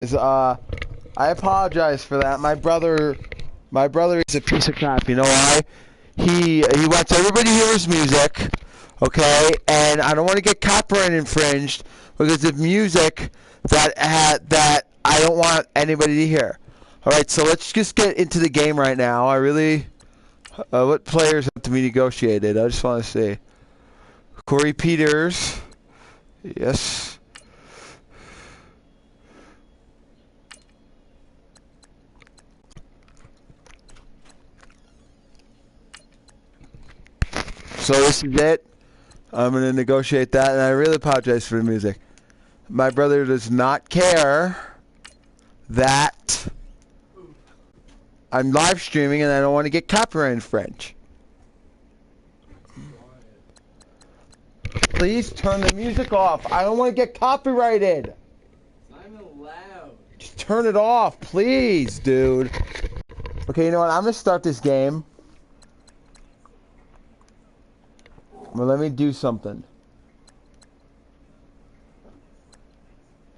I apologize for that. My brother is a piece of crap. You know why? He wants everybody to hear his music, okay? And I don't want to get copyright infringed because of music that I don't want anybody to hear. All right, so let's just get into the game right now. What players have to be negotiated? I just want to see. Corey Peters, yes. So this is it. I'm going to negotiate that, and I really apologize for the music. My brother does not care that I'm live streaming and I don't want to get copyright infringed. Please turn the music off. I don't want to get copyrighted. I'm allowed. Just turn it off, please, dude. Okay, you know what? I'm going to start this game. Well, let me do something.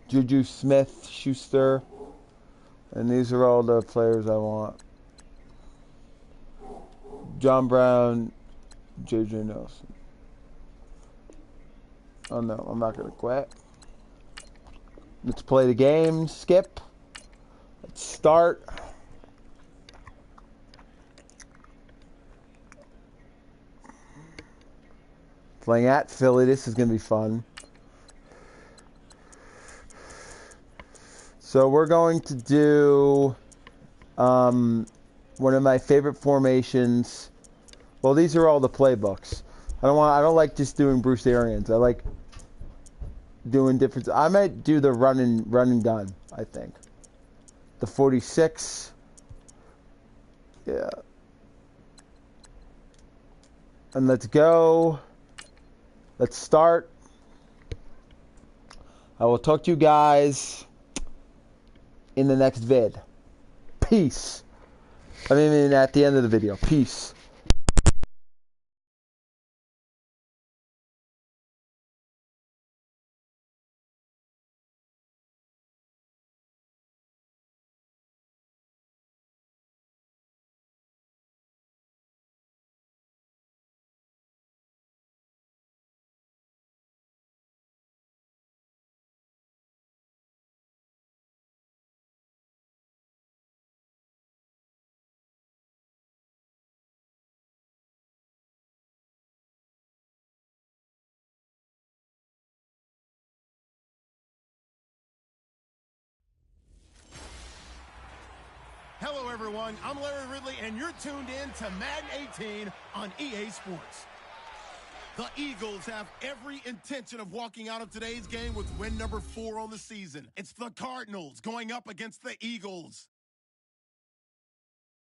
Juju Smith-Schuster. And these are all the players I want. John Brown, J.J. Nelson. Oh no, I'm not going to quit. Let's play the game. Skip. Let's start. Playing at Philly. This is going to be fun. So we're going to do one of my favorite formations. Well, these are all the playbooks. I don't like just doing Bruce Arians. I like doing different. I might do the run and gun, I think. The 46. Yeah. And let's go. Let's start. I will talk to you guys in the next vid. Peace. I mean, at the end of the video. Peace. Hello, everyone. I'm Larry Ridley, and you're tuned in to Madden 18 on EA Sports. The Eagles have every intention of walking out of today's game with win number 4 on the season. It's the Cardinals going up against the Eagles.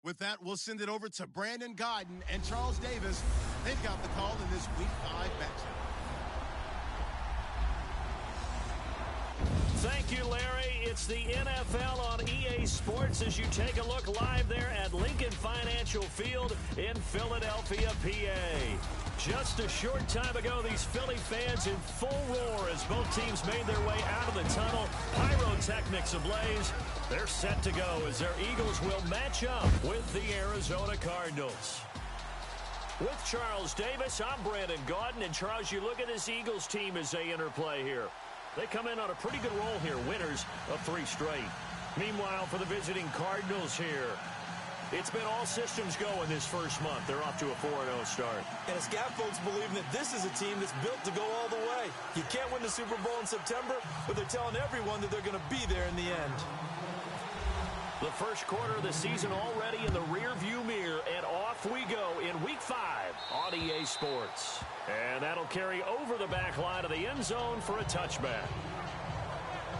With that, we'll send it over to Brandon Godden and Charles Davis. They've got the call in this Week 5 matchup. Thank you, Larry. It's the NFL on EA Sports as you take a look live there at Lincoln Financial Field in Philadelphia, PA. Just a short time ago, these Philly fans in full roar as both teams made their way out of the tunnel. Pyrotechnics ablaze. They're set to go as their Eagles will match up with the Arizona Cardinals. With Charles Davis, I'm Brandon Gaudin. And Charles, you look at this Eagles team as they interplay here. They come in on a pretty good roll here, winners of 3 straight. Meanwhile, for the visiting Cardinals here, it's been all systems go in this first month. They're off to a 4-0 start. And it's got folks believing that this is a team that's built to go all the way. You can't win the Super Bowl in September, but they're telling everyone that they're going to be there in the end. The first quarter of the season already in the rear-view mirror, and off we go in Week 5 on EA Sports. And that'll carry over the back line of the end zone for a touchback.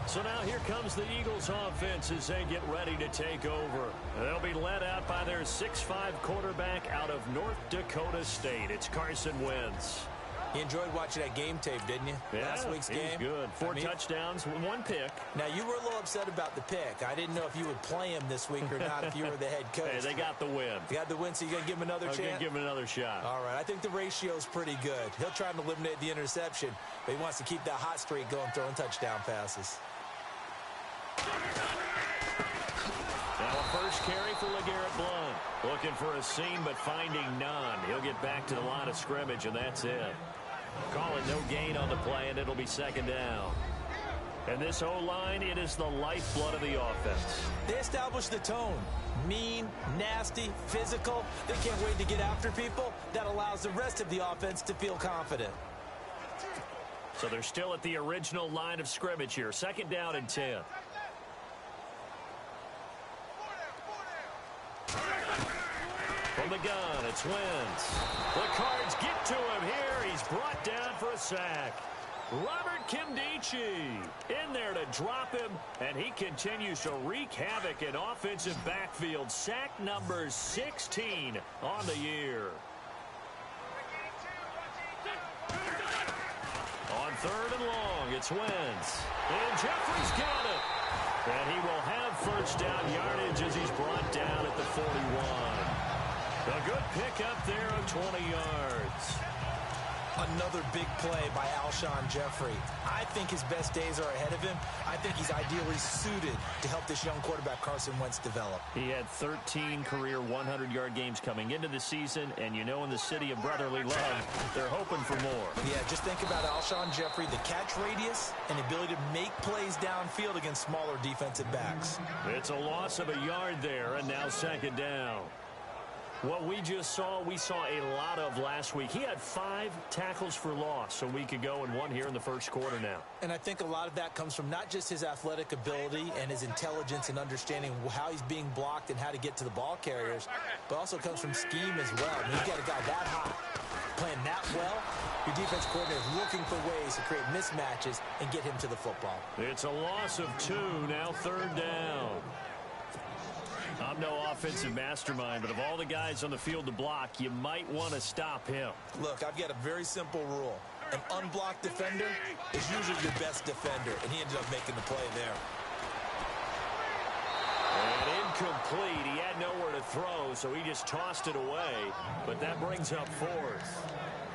So now here comes the Eagles offense as they get ready to take over. They'll be led out by their 6'5" quarterback out of North Dakota State. It's Carson Wentz. You enjoyed watching that game tape, didn't you? Yeah, Last week's game. Good. 4 touchdowns, 1 pick. Now, you were a little upset about the pick. I didn't know if you would play him this week or not if you were the head coach. Hey, they got the win. They got the win, so you're going to give him another chance? I'm going to give him another shot. All right. I think the ratio's pretty good. He'll try to eliminate the interception, but he wants to keep that hot streak going, throwing touchdown passes. Now a first carry for LeGarrette Blount. Looking for a seam, but finding none. He'll get back to the line of scrimmage, and that's it. Call it no gain on the play, and it'll be second down. And this O-line, it is the lifeblood of the offense. They established the tone. Mean, nasty, physical. They can't wait to get after people. That allows the rest of the offense to feel confident. So they're still at the original line of scrimmage here. Second down and 10. From the gun, it's Wentz. The Cards get to him here. He's brought down for a sack. Robert Kimdichie in there to drop him, and he continues to wreak havoc in offensive backfield. Sack number 16 on the year. On third and long, it's Wentz. And Jeffrey's got it. And he will have first down yardage as he's brought down at the 41. A good pickup there of 20 yards. Another big play by Alshon Jeffrey. I think his best days are ahead of him. I think he's ideally suited to help this young quarterback Carson Wentz develop. He had 13 career 100-yard games coming into the season, and you know in the city of brotherly love, they're hoping for more. Yeah, just think about Alshon Jeffrey, the catch radius and the ability to make plays downfield against smaller defensive backs. It's a loss of a yard there, and now second down. What we just saw, we saw a lot of last week. He had 5 tackles for loss a week ago and 1 here in the first quarter now. And I think a lot of that comes from not just his athletic ability and his intelligence and understanding how he's being blocked and how to get to the ball carriers, but also comes from scheme as well. I mean, you've got a guy that hot, playing that well. Your defense coordinator is looking for ways to create mismatches and get him to the football. It's a loss of 2, now third down. I'm no offensive mastermind, but of all the guys on the field to block, you might want to stop him. Look, I've got a very simple rule. An unblocked defender is usually your best defender, and he ended up making the play there. And incomplete. He had nowhere to throw, so he just tossed it away. But that brings up fourth.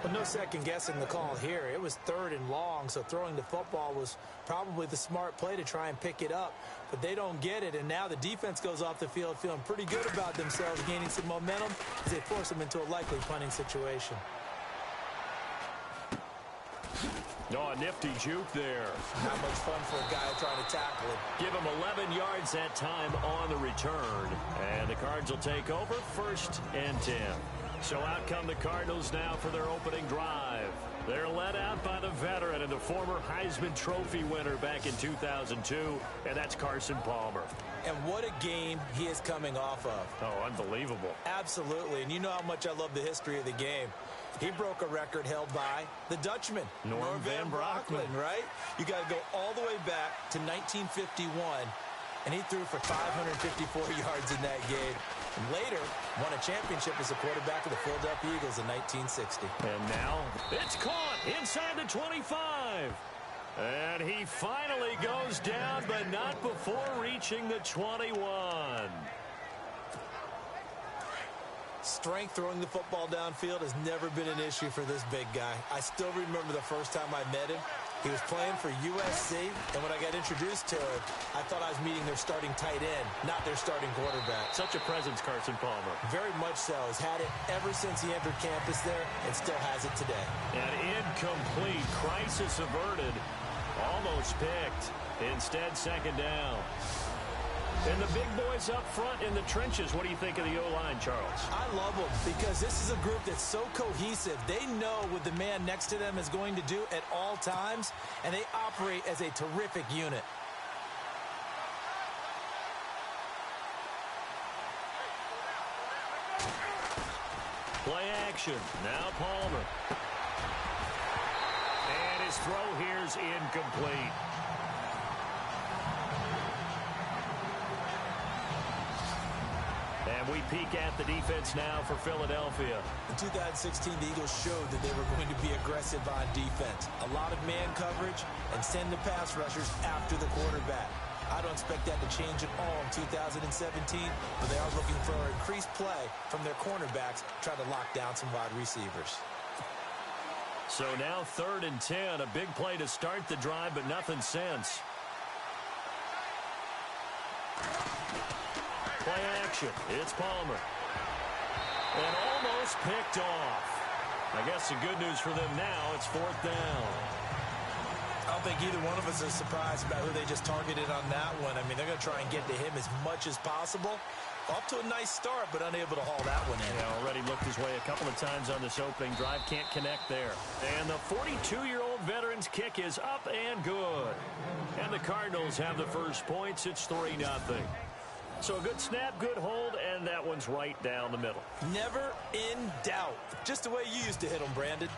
But no second guessing the call here. It was third and long, so throwing the football was probably the smart play to try and pick it up. But they don't get it, and now the defense goes off the field feeling pretty good about themselves, gaining some momentum as they force them into a likely punting situation. Oh, a nifty juke there. Not much fun for a guy trying to tackle it. Give him 11 yards that time on the return. And the Cards will take over, first and 10. So out come the Cardinals now for their opening drive. They're led out by the veteran and the former Heisman Trophy winner back in 2002, and that's Carson Palmer. And what a game he is coming off of. Oh, unbelievable. Absolutely, and you know how much I love the history of the game. He broke a record held by the Dutchman, Norm Van Brocklin, right? You got to go all the way back to 1951, and he threw for 554 yards in that game. And later, won a championship as a quarterback of the Philadelphia Eagles in 1960. And now, it's caught inside the 25. And he finally goes down, but not before reaching the 21. Strength throwing the football downfield has never been an issue for this big guy. I still remember the first time I met him. He was playing for USC, and when I got introduced to him, I thought I was meeting their starting tight end, not their starting quarterback. Such a presence, Carson Palmer. Very much so. He's had it ever since he entered campus there and still has it today. An incomplete, crisis averted, almost picked. Instead, second down. And the big boys up front in the trenches, what do you think of the O-line, Charles? I love them because this is a group that's so cohesive. They know what the man next to them is going to do at all times, and they operate as a terrific unit. Play action. Now Palmer. And his throw here's incomplete. And we peek at the defense now for Philadelphia. In 2016, the Eagles showed that they were going to be aggressive on defense. A lot of man coverage and send the pass rushers after the quarterback. I don't expect that to change at all in 2017, but they are looking for increased play from their cornerbacks, trying to lock down some wide receivers. So now third and 10, a big play to start the drive, but nothing since. Play action. It's Palmer. And almost picked off. I guess the good news for them now, it's 4th down. I don't think either one of us is surprised about who they just targeted on that one. I mean, they're going to try and get to him as much as possible. Off to a nice start, but unable to haul that one in. Yeah, already looked his way a couple of times on this opening drive. Can't connect there. And the 42-year-old veteran's kick is up and good. And the Cardinals have the first points. It's 3-0. So a good snap, good hold, and that one's right down the middle. Never in doubt. Just the way you used to hit them, Brandon.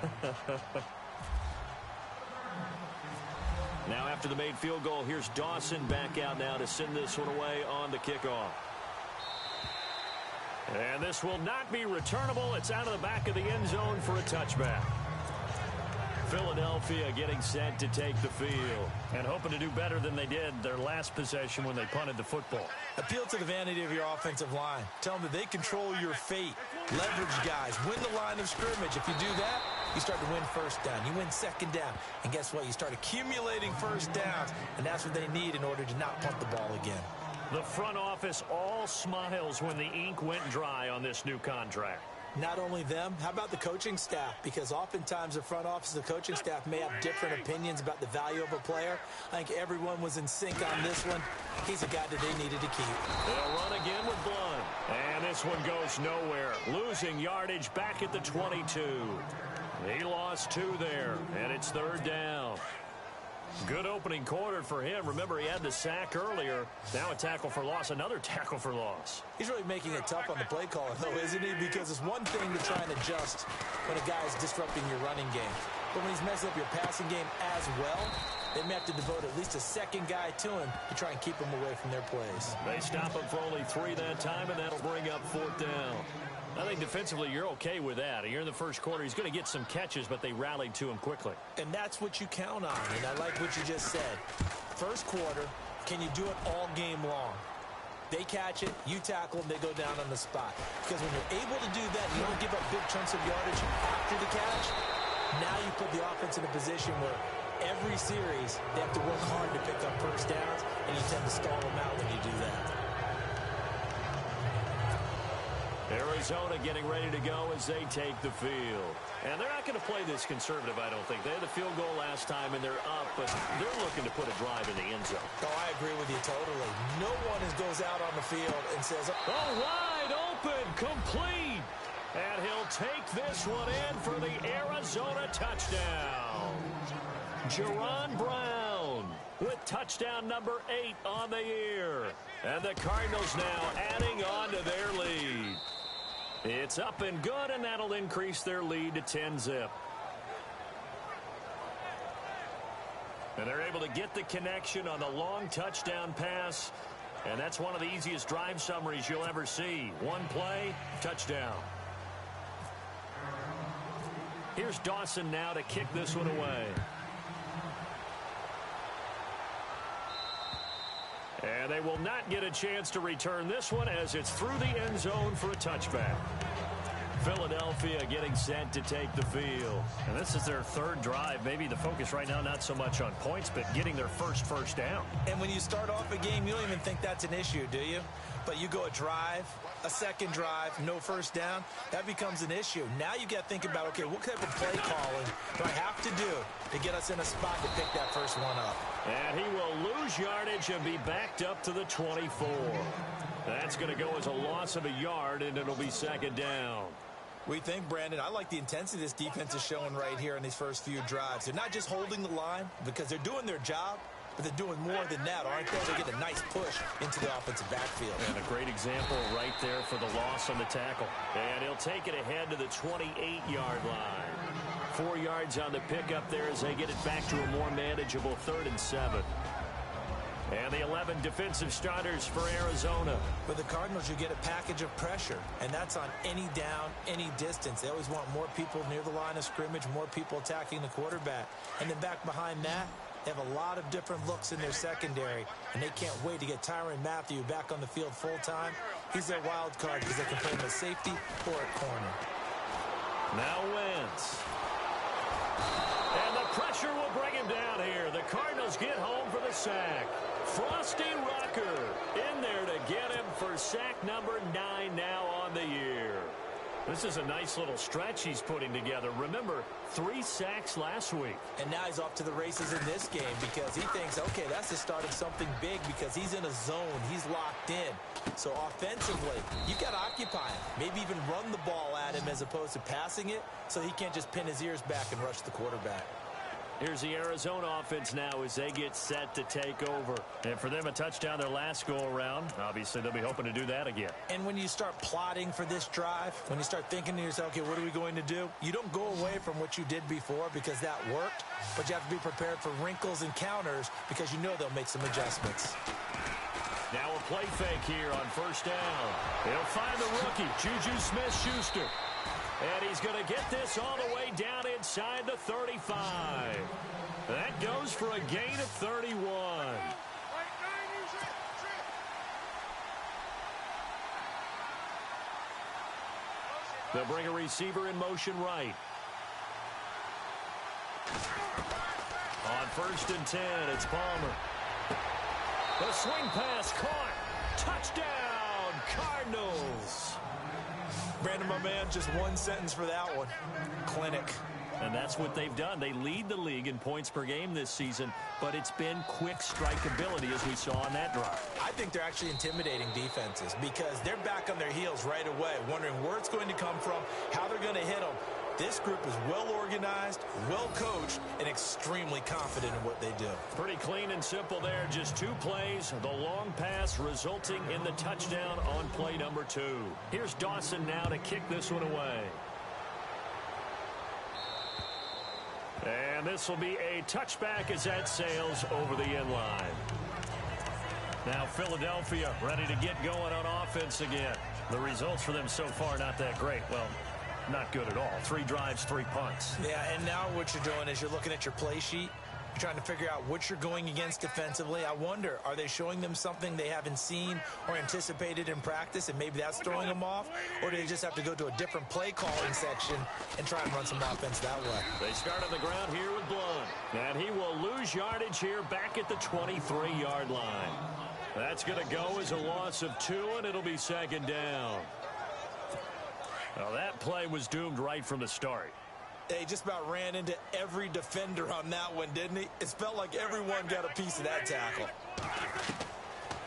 Now after the made field goal, here's Dawson back out now to send this one away on the kickoff. And this will not be returnable. It's out of the back of the end zone for a touchback. Philadelphia getting set to take the field and hoping to do better than they did their last possession when they punted the football. Appeal to the vanity of your offensive line. Tell them that they control your fate. Leverage guys. Win the line of scrimmage. If you do that, you start to win first down. You win second down. And guess what? You start accumulating first downs. And that's what they need in order to not punt the ball again. The front office all smiles when the ink went dry on this new contract. Not only them, how about the coaching staff? Because oftentimes the front office, the coaching staff may have different opinions about the value of a player. I think everyone was in sync on this one. He's a guy that they needed to keep. They'll run again with Blunt. And this one goes nowhere. Losing yardage back at the 22. He lost 2 there, and it's 3rd down. Good opening quarter for him. Remember, he had the sack earlier. Now a tackle for loss, another tackle for loss. He's really making it tough on the play caller, though, isn't he? Because it's one thing to try and adjust when a guy is disrupting your running game. But when he's messing up your passing game as well, they may have to devote at least a second guy to him to try and keep him away from their plays. They stop him for only 3 that time, and that'll bring up 4th down. I think defensively you're okay with that. Here in the first quarter, he's going to get some catches, but they rallied to him quickly. And that's what you count on, and I like what you just said. First quarter, can you do it all game long? They catch it, you tackle them, they go down on the spot. Because when you're able to do that, you don't give up big chunks of yardage after the catch. Now you put the offense in a position where every series they have to work hard to pick up first downs, and you tend to stall them out when you do that. Arizona getting ready to go as they take the field. And they're not going to play this conservative, I don't think. They had the field goal last time, and they're up, but they're looking to put a drive in the end zone. Oh, I agree with you totally. No one goes out on the field and says, oh, wide open, complete. And he'll take this one in for the Arizona touchdown. Jerron Brown with touchdown number 8 on the year. And the Cardinals now adding on to their lead. It's up and good, and that'll increase their lead to 10-zip. And they're able to get the connection on the long touchdown pass. And that's one of the easiest drive summaries you'll ever see. One play, touchdown. Here's Dawson now to kick this one away. And they will not get a chance to return this one as it's through the end zone for a touchback. Philadelphia getting set to take the field. And this is their 3rd drive. Maybe the focus right now not so much on points, but getting their first down. And when you start off a game, you don't even think that's an issue, do you? But you go a drive, a second drive, no first down, that becomes an issue. Now you got to think about, okay, what type of play calling do I have to do to get us in a spot to pick that first one up? And he will lose yardage and be backed up to the 24. That's going to go as a loss of a yard, and it'll be 2nd down. We think, Brandon, I like the intensity this defense is showing right here in these first few drives. They're not just holding the line because they're doing their job, but they're doing more than that, aren't they? They get a nice push into the offensive backfield. And a great example right there for the loss on the tackle. And he'll take it ahead to the 28-yard line. 4 yards on the pickup there as they get it back to a more manageable 3rd and 7. And the 11 defensive starters for Arizona. For the Cardinals, you get a package of pressure, and that's on any down, any distance. They always want more people near the line of scrimmage, more people attacking the quarterback. And then back behind that, they have a lot of different looks in their secondary, and they can't wait to get Tyrann Mathieu back on the field full-time. He's their wild card because they can play him at safety or at corner. Now Wentz. And the pressure will bring him down here. The Cardinals get home for the sack. Frosty Rucker in there to get him for for sack number 9 now on the year. This is a nice little stretch he's putting together. Remember, 3 sacks last week. And now he's off to the races in this game because he thinks, okay, that's the start of something big because he's in a zone. He's locked in. So offensively, you've got to occupy him. Maybe even run the ball at him as opposed to passing it so he can't just pin his ears back and rush the quarterback. Here's the Arizona offense now as they get set to take over. And for them, a touchdown their last go-around. Obviously, they'll be hoping to do that again. And when you start plotting for this drive, when you start thinking to yourself, okay, what are we going to do? You don't go away from what you did before because that worked, but you have to be prepared for wrinkles and counters because you know they'll make some adjustments. Now a play fake here on first down. They'll find the rookie, Juju Smith-Schuster. And he's going to get this all the way down inside the 35. That goes for a gain of 31. They'll bring a receiver in motion right. On first and 10, it's Palmer. The swing pass caught. Touchdown, Cardinals. Brandon, my man, just one sentence for that one. Clinic. And that's what they've done. They lead the league in points per game this season, but it's been quick strikeability as we saw on that drive. I think they're actually intimidating defenses because they're back on their heels right away, wondering where it's going to come from, how they're going to hit them. This group is well organized, well coached, and extremely confident in what they do. Pretty clean and simple there. Just 2 plays. The long pass resulting in the touchdown on play number 2. Here's Dawson now to kick this one away. And this will be a touchback as that sails over the end line. Now Philadelphia ready to get going on offense again. The results for them so far not that great. Well, not good at all. 3 drives, 3 punts. Yeah, and now what you're doing is you're looking at your play sheet. You're trying to figure out what you're going against defensively. I wonder, are they showing them something they haven't seen or anticipated in practice, and maybe that's throwing them off? Or do they just have to go to a different play calling section and try and run some offense that way? They start on the ground here with Blunt. And he will lose yardage here back at the 23-yard line. That's going to go as a loss of 2, and it'll be second down. Well, that play was doomed right from the start. He just about ran into every defender on that one, didn't he? It felt like everyone got a piece of that tackle.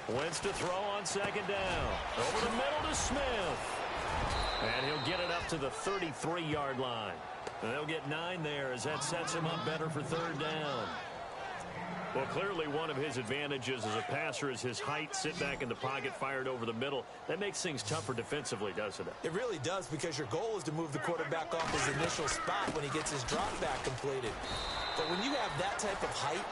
Wentz to throw on second down. Over the middle to Smith. And he'll get it up to the 33-yard line. And they'll get 9 there as that sets him up better for third down. Well, clearly one of his advantages as a passer is his height, sit back in the pocket, fired over the middle. That makes things tougher defensively, doesn't it? It really does, because your goal is to move the quarterback off his initial spot when he gets his drop back completed. But when you have that type of height,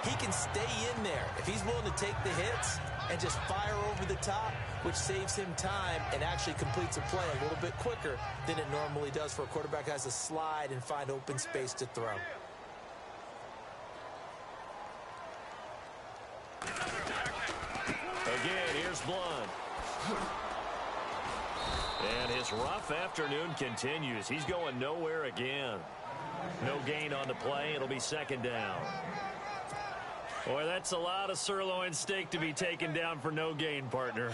he can stay in there if he's willing to take the hits and just fire over the top, which saves him time and actually completes a play a little bit quicker than it normally does for a quarterback who has to slide and find open space to throw. Again, here's Blunt. And his rough afternoon continues. He's going nowhere again. No gain on the play. It'll be second down. Boy, that's a lot of sirloin steak to be taken down for no gain, partner.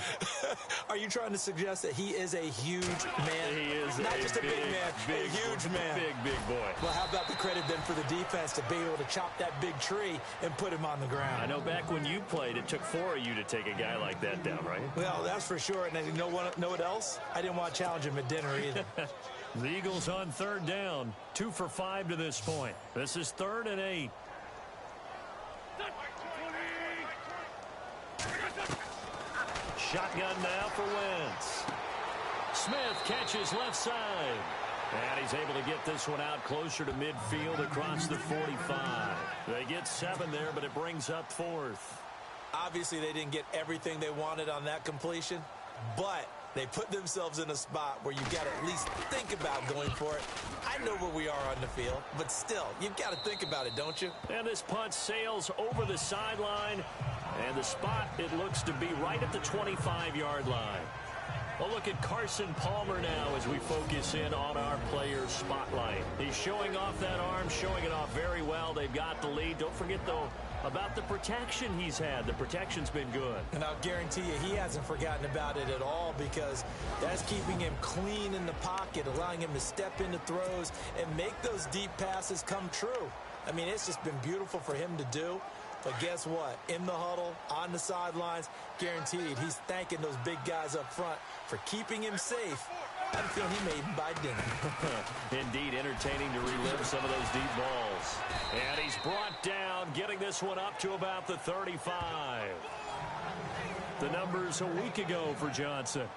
Are you trying to suggest that he is a huge man? He is not just a big man, a huge man. Big boy. Well, how about the credit then for the defense to be able to chop that big tree and put him on the ground? I know back when you played, it took 4 of you to take a guy like that down, right? Well, that's for sure. And you know what else? I didn't want to challenge him at dinner either. The Eagles on third down. 2 for 5 to this point. This is 3rd and 8. Shotgun now for Wentz. Smith catches left side. And he's able to get this one out closer to midfield across the 45. They get 7 there, but it brings up 4th. Obviously, they didn't get everything they wanted on that completion, but they put themselves in a spot where you've got to at least think about going for it. I know where we are on the field, but still, you've got to think about it, don't you? And this punt sails over the sideline. And the spot, it looks to be right at the 25-yard line. Well, look at Carson Palmer now as we focus in on our player's spotlight. He's showing off that arm, showing it off very well. They've got the lead. Don't forget, though, about the protection he's had. The protection's been good. And I'll guarantee you he hasn't forgotten about it at all, because that's keeping him clean in the pocket, allowing him to step into throws and make those deep passes come true. I mean, it's just been beautiful for him to do. But guess what? In the huddle, on the sidelines, guaranteed he's thanking those big guys up front for keeping him safe. I'm feeling he may even buy dinner. Indeed, entertaining to relive some of those deep balls. And he's brought down, getting this one up to about the 35. The numbers a week ago for Johnson.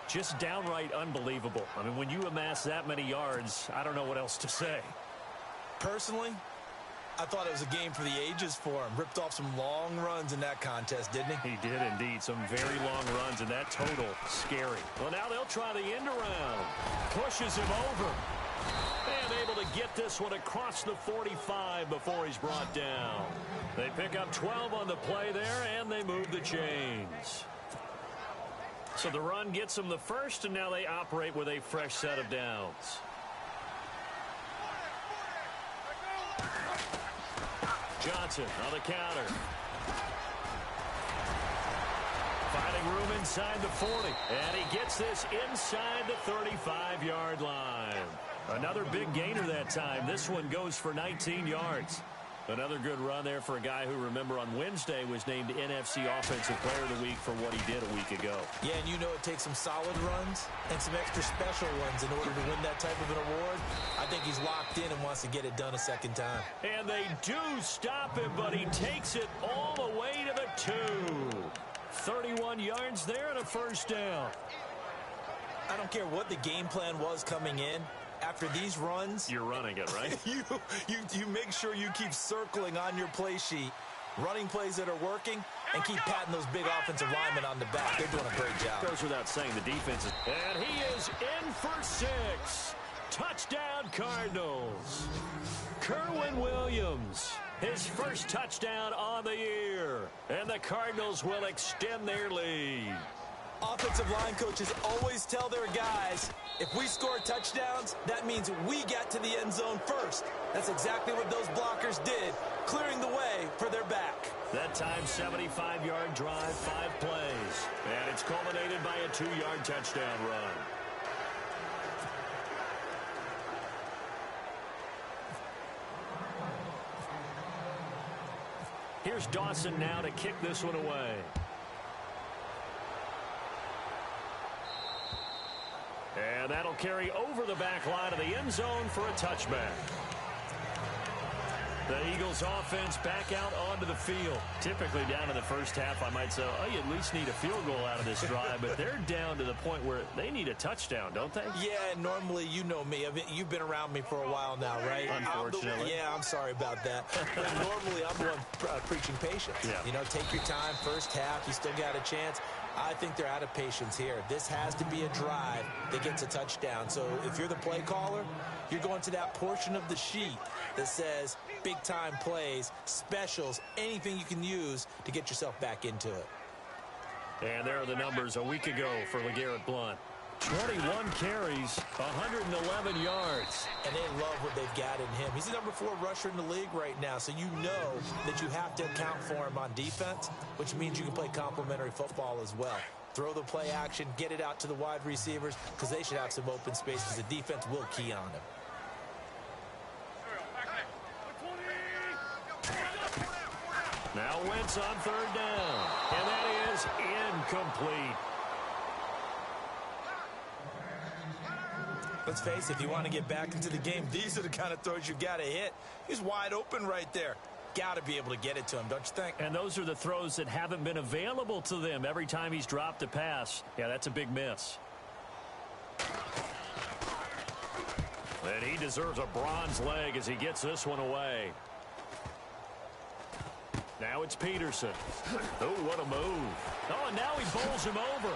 Just downright unbelievable. I mean, when you amass that many yards, I don't know what else to say. Personally, I thought it was a game for the ages for him. Ripped off some long runs in that contest, didn't he? He did indeed. Some very long runs, and that total, scary. Well, now they'll try the end around. Pushes him over. And able to get this one across the 45 before he's brought down. They pick up 12 on the play there, and they move the chains. So the run gets them the first, and now they operate with a fresh set of downs. Johnson on the counter. Finding room inside the 40. And he gets this inside the 35-yard line. Another big gainer that time. This one goes for 19 yards. Another good run there for a guy who, remember, on Wednesday was named NFC Offensive Player of the Week for what he did a week ago. Yeah, and you know it takes some solid runs and some extra special ones in order to win that type of an award. I think he's locked in and wants to get it done a second time. And they do stop him, but he takes it all the way to the 2. 31 yards there and a first down. I don't care what the game plan was coming in. After these runs, you're running it, right? you make sure you keep circling on your play sheet, running plays that are working, and keep patting those big offensive linemen on the back. They're doing a great job. Goes without saying, the defense is... And he is in for 6. Touchdown, Cardinals. Kerwin Williams, his first touchdown on the year. And the Cardinals will extend their lead. Offensive line coaches always tell their guys, if we score touchdowns, that means we got to the end zone first. That's exactly what those blockers did, clearing the way for their back. That time, 75-yard drive, 5 plays. And it's culminated by a 2-yard touchdown run. Here's Dawson now to kick this one away. And that'll carry over the back line of the end zone for a touchback. The Eagles offense back out onto the field. Typically down in the first half, I might say, oh, you at least need a field goal out of this drive. But they're down to the point where they need a touchdown, don't they? Yeah, normally, you know me. You've been around me for a while now, right? Unfortunately. I'm sorry about that. But normally, I'm the one preaching patience. Yeah. You know, take your time. First half, you still got a chance. I think they're out of patience here. This has to be a drive that gets a touchdown. So if you're the play caller, you're going to that portion of the sheet that says big-time plays, specials, anything you can use to get yourself back into it. And there are the numbers a week ago for LeGarrette Blount. 21 carries, 111 yards. And they love what they've got in him. He's the number 4 rusher in the league right now, so you know that you have to account for him on defense, which means you can play complementary football as well. Throw the play action, get it out to the wide receivers, because they should have some open space, because the defense will key on him. Now Wentz on 3rd down, and that is incomplete. Let's face it, if you want to get back into the game, these are the kind of throws you got to hit. He's wide open right there. Got to be able to get it to him, don't you think? And those are the throws that haven't been available to them every time he's dropped a pass. Yeah, that's a big miss. And he deserves a bronze leg as he gets this one away. Now it's Peterson. Oh, what a move. Oh, and now he bowls him over.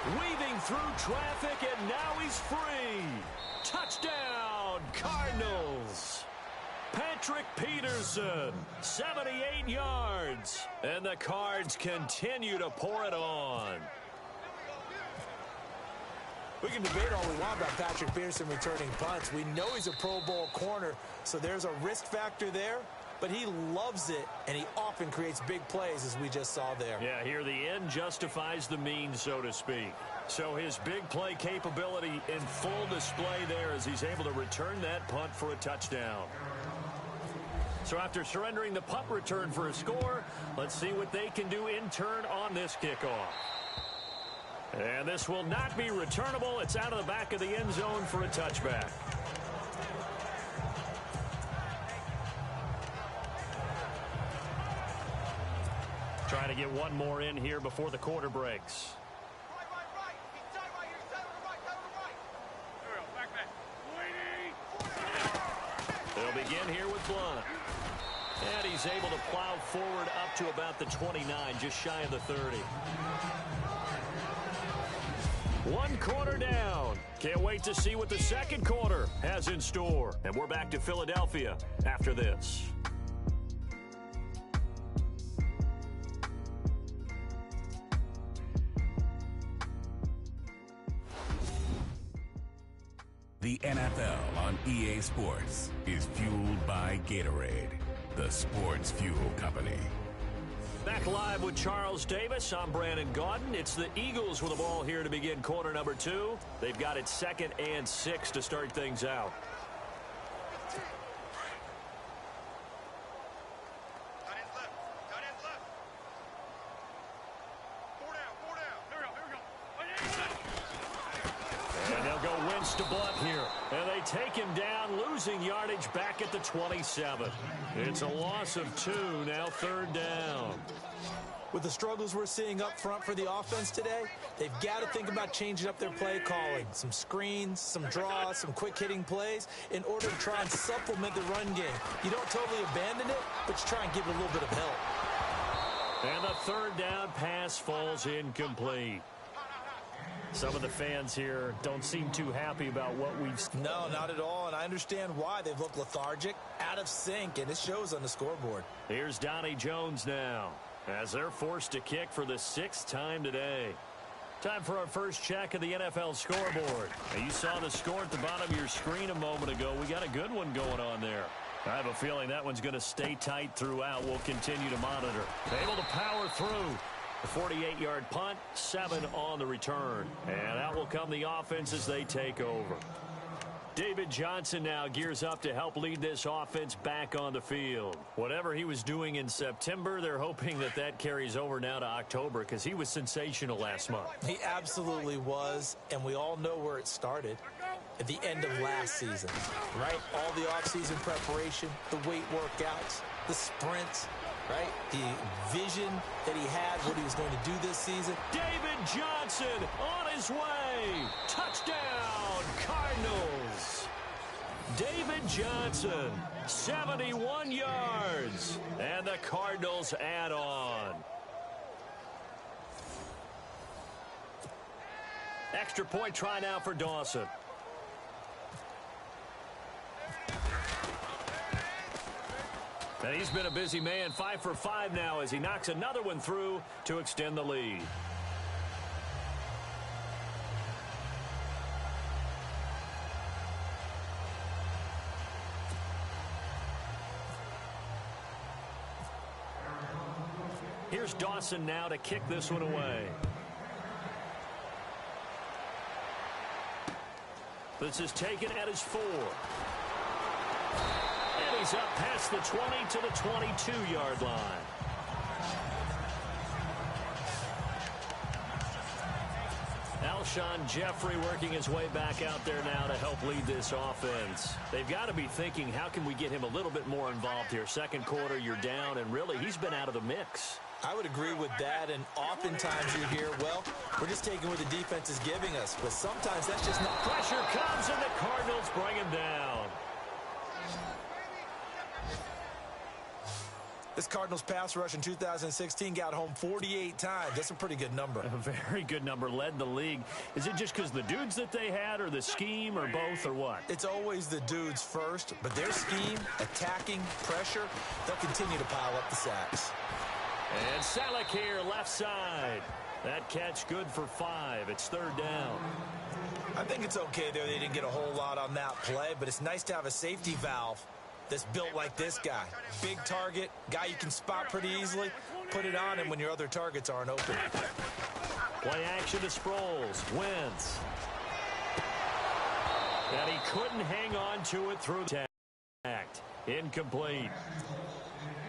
Weaving through traffic, and now he's free. Touchdown, Cardinals. Patrick Peterson, 78 yards. And the Cards continue to pour it on. We can debate all we want about Patrick Peterson returning punts. We know he's a Pro Bowl corner, so there's a risk factor there, but he loves it, and he often creates big plays, as we just saw there. Yeah, here the end justifies the means, so to speak. So his big play capability in full display there as he's able to return that punt for a touchdown. So after surrendering the punt return for a score, let's see what they can do in turn on this kickoff. And this will not be returnable. It's out of the back of the end zone for a touchback. Trying to get one more in here before the quarter breaks. They'll begin here with Blunt. And he's able to plow forward up to about the 29, just shy of the 30. One quarter down. Can't wait to see what the second quarter has in store. And we're back to Philadelphia after this. The NFL on EA Sports is fueled by Gatorade, the sports fuel company. Back live with Charles Davis. I'm Brandon Gaudin. It's the Eagles with the ball here to begin quarter number 2. They've got it 2nd and 6 to start things out. To Blunt here, and they take him down, losing yardage back at the 27. It's a loss of 2, now 3rd down. With the struggles we're seeing up front for the offense today, they've got to think about changing up their play calling. Some screens, some draws, some quick-hitting plays in order to try and supplement the run game. You don't totally abandon it, but you try and give it a little bit of help. And the 3rd down pass falls incomplete. Some of the fans here don't seem too happy about what we've seen. No, not at all, and I understand why. They've looked lethargic, out of sync, and it shows on the scoreboard. Here's Donnie Jones now, as they're forced to kick for the 6th time today. Time for our first check of the NFL scoreboard. Now, you saw the score at the bottom of your screen a moment ago. We got a good one going on there. I have a feeling that one's going to stay tight throughout. We'll continue to monitor. Able to power through. A 48-yard punt, 7 on the return. And out will come the offense as they take over. David Johnson now gears up to help lead this offense back on the field. Whatever he was doing in September, they're hoping that that carries over now to October because he was sensational last month. He absolutely was, and we all know where it started. At the end of last season, right? All the offseason preparation, the weight workouts, the sprints, right? The vision that he had, what he was going to do this season. David Johnson on his way. Touchdown, Cardinals. David Johnson, 71 yards. And the Cardinals add on. Extra point try now for Dawson. And he's been a busy man, 5 for 5 now as he knocks another one through to extend the lead. Here's Dawson now to kick this one away. This is taken at his 4. And he's up past the 20 to the 22-yard line. Alshon Jeffrey working his way back out there now to help lead this offense. They've got to be thinking, how can we get him a little bit more involved here? Second quarter, you're down, and really, he's been out of the mix. I would agree with that, and oftentimes you hear, well, we're just taking what the defense is giving us, but sometimes that's just not. Pressure comes, and the Cardinals bring him down. This Cardinals pass rush in 2016 got home 48 times. That's a pretty good number. A very good number, led the league. Is it just because the dudes that they had, or the scheme, or both, or what? It's always the dudes first, but their scheme, attacking, pressure, they'll continue to pile up the sacks. And Selleck here, left side. That catch good for 5. It's 3rd down. I think it's okay there. They didn't get a whole lot on that play, but it's nice to have a safety valve that's built like this guy. Big target, guy you can spot pretty easily. Put it on him when your other targets aren't open. Play action to Sproles. Wentz. And he couldn't hang on to it through the act. Incomplete.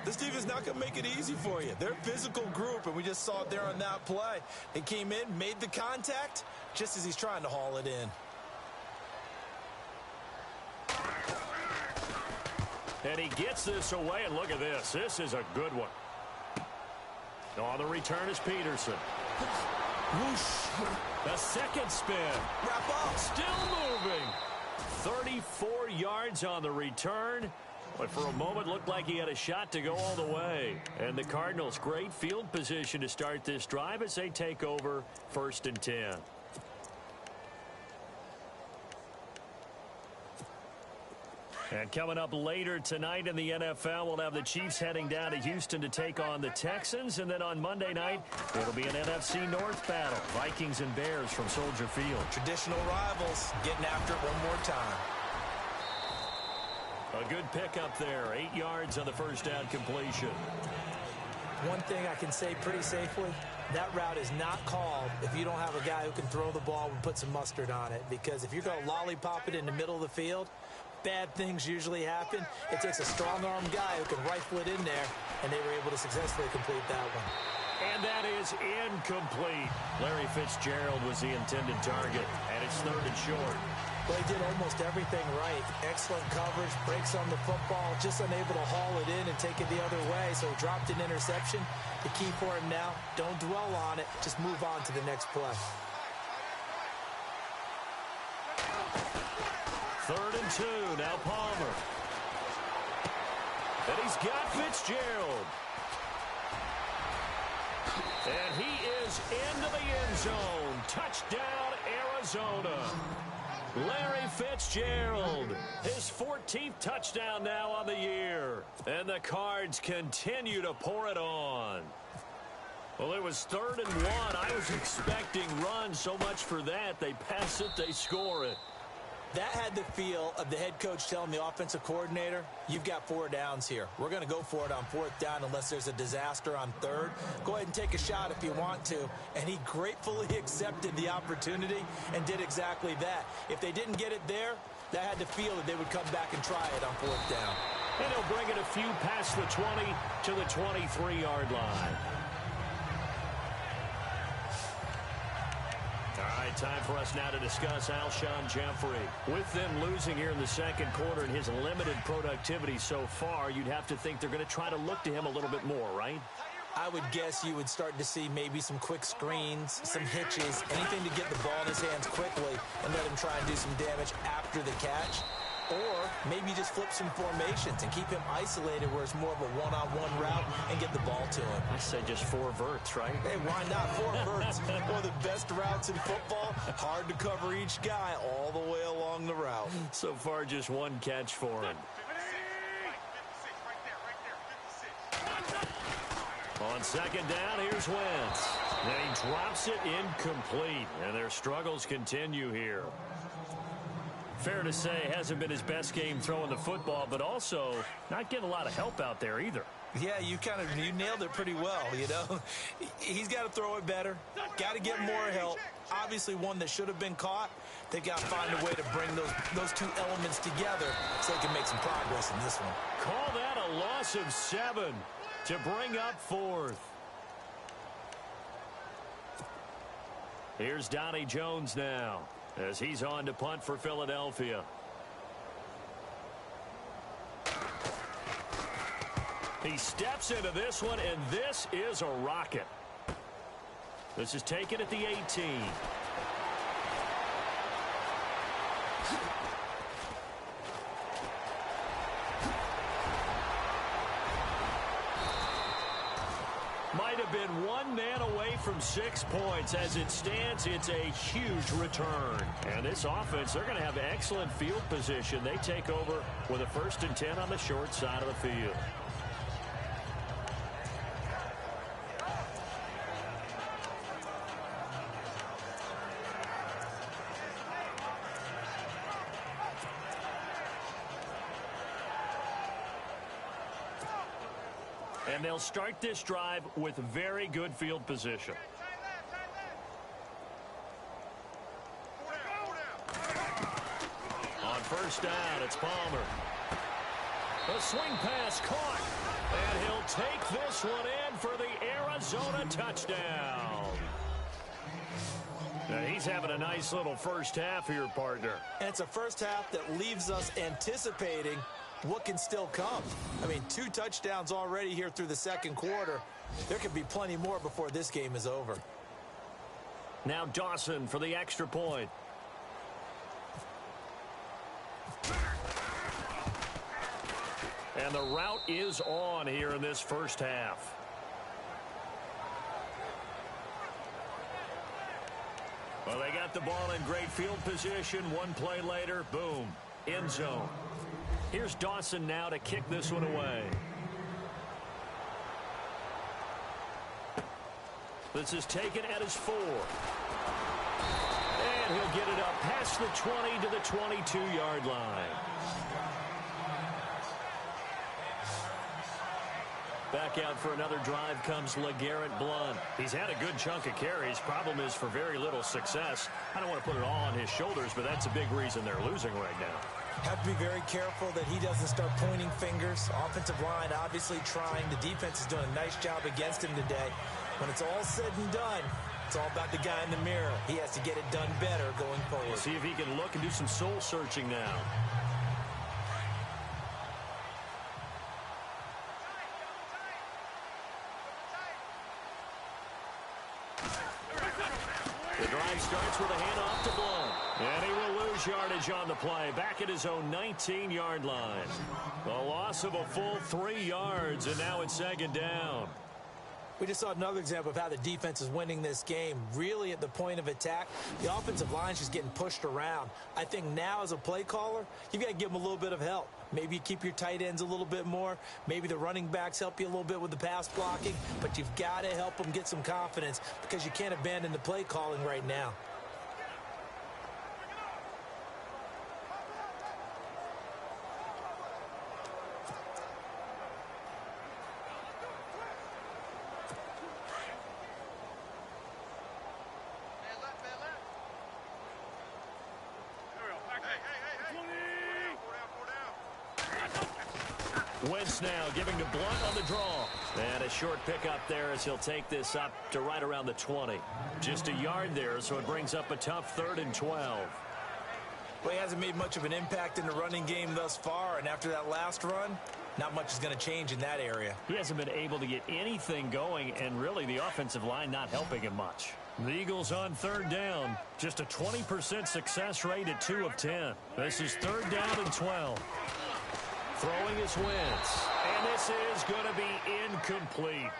This team is not going to make it easy for you. They're a physical group, and we just saw it there on that play. They came in, made the contact, just as he's trying to haul it in. And he gets this away, and look at this. This is a good one. On the return is Peterson. Whoosh. The second spin. Wrap up. Still moving. 34 yards on the return. But for a moment, looked like he had a shot to go all the way. And the Cardinals, great field position to start this drive as they take over 1st and 10. And coming up later tonight in the NFL, we'll have the Chiefs heading down to Houston to take on the Texans. And then on Monday night, it'll be an NFC North battle. Vikings and Bears from Soldier Field. Traditional rivals getting after it one more time. A good pickup there. 8 yards on the first down completion. One thing I can say pretty safely, that route is not called if you don't have a guy who can throw the ball and put some mustard on it. Because if you're going to lollipop it in the middle of the field, bad things usually happen. It takes a strong-armed guy who can rifle it in there, and they were able to successfully complete that one. And that is incomplete. Larry Fitzgerald was the intended target, and it's 3rd and short. Well, he did almost everything right. Excellent coverage, breaks on the football, just unable to haul it in and take it the other way, so he dropped an interception. The key for him now, don't dwell on it, just move on to the next play. 3rd and 2, now Palmer. And he's got Fitzgerald. And he is into the end zone. Touchdown, Arizona. Larry Fitzgerald, his 14th touchdown now on the year. And the Cards continue to pour it on. Well, it was 3rd and 1. I was expecting runs, so much for that. They pass it, they score it. That had the feel of the head coach telling the offensive coordinator, you've got 4 downs here. We're going to go for it on 4th down unless there's a disaster on 3rd. Go ahead and take a shot if you want to. And he gratefully accepted the opportunity and did exactly that. If they didn't get it there, that had the feel that they would come back and try it on 4th down. And he'll bring it a few past the 20 to the 23-yard line. All right, time for us now to discuss Alshon Jeffrey. With them losing here in the second quarter and his limited productivity so far, you'd have to think they're going to try to look to him a little bit more, right? I would guess you would start to see maybe some quick screens, some hitches, anything to get the ball in his hands quickly and let him try and do some damage after the catch. Or maybe just flip some formations and keep him isolated where it's more of a one-on-one route and get the ball to him. I said just 4 verts, right? Hey, why not? 4 verts. One of the best routes in football. Hard to cover each guy all the way along the route. So far, just 1 catch for him. On 2nd down, here's Wentz. And he drops it incomplete. And their struggles continue here. Fair to say, hasn't been his best game throwing the football, but also not getting a lot of help out there either. Yeah, you nailed it pretty well, you know. He's got to throw it better. Got to get more help. Obviously one that should have been caught. They've got to find a way to bring those 2 elements together so they can make some progress in this one. Call that a loss of 7 to bring up 4th. Here's Donnie Jones now, as he's on to punt for Philadelphia. He steps into this one, and this is a rocket. This is taken at the 18. Might have been 1 man away from 6 points. As it stands, it's a huge return. And this offense, they're going to have excellent field position. They take over with a 1st and 10 on the short side of the field. And they'll start this drive with very good field position. On first down, it's Palmer. A swing pass caught. And he'll take this one in for the Arizona touchdown. Now he's having a nice little first half here, partner. And it's a first half that leaves us anticipating what can still come. I mean, 2 touchdowns already here through the second quarter. There could be plenty more before this game is over. Now Dawson for the extra point. And the route is on here in this first half. Well, they got the ball in great field position. One play later, boom, end zone. Here's Dawson now to kick this one away. This is taken at his 4. And he'll get it up past the 20 to the 22-yard line. Back out for another drive comes LeGarrette Blount. He's had a good chunk of carries. Problem is for very little success. I don't want to put it all on his shoulders, but that's a big reason they're losing right now. Have to be very careful that he doesn't start pointing fingers. Offensive line obviously trying. The defense is doing a nice job against him today. When it's all said and done, it's all about the guy in the mirror. He has to get it done better going forward. We'll see if he can look and do some soul searching now. The drive starts with a handoff to Blount. And he will lose yardage on the play. Back at his own 19-yard line. A loss of a full 3 yards, and now it's second down. We just saw another example of how the defense is winning this game. Really at the point of attack, the offensive line is just getting pushed around. I think now as a play caller, you've got to give them a little bit of help. Maybe you keep your tight ends a little bit more. Maybe the running backs help you a little bit with the pass blocking. But you've got to help them get some confidence because you can't abandon the play calling right now. Wentz now giving to Blount on the draw. And a short pickup there as he'll take this up to right around the 20. Just a yard there, so it brings up a tough 3rd and 12. Well, he hasn't made much of an impact in the running game thus far, and after that last run, not much is going to change in that area. He hasn't been able to get anything going, and really the offensive line not helping him much. The Eagles on 3rd down. Just a 20% success rate at 2 of 10. This is 3rd down and 12. Throwing is Wentz. And this is going to be incomplete.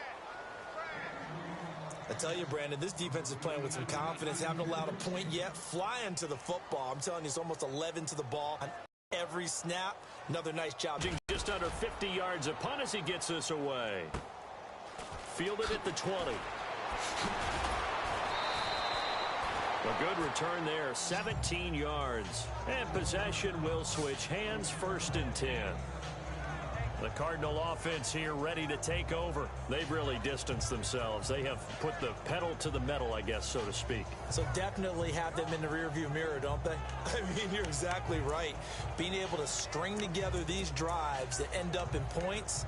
I tell you, Brandon, this defense is playing with some confidence. Haven't allowed a point yet. Flying to the football. I'm telling you, it's almost 11 to the ball on every snap. Another nice job. Just under 50 yards a punt as he gets this away. Fielded at the 20. A good return there, 17 yards. And possession will switch hands, 1st and 10. The Cardinal offense here ready to take over. They've really distanced themselves. They have put the pedal to the metal, I guess, so to speak. So definitely have them in the rearview mirror, don't they? I mean, you're exactly right. Being able to string together these drives that end up in points,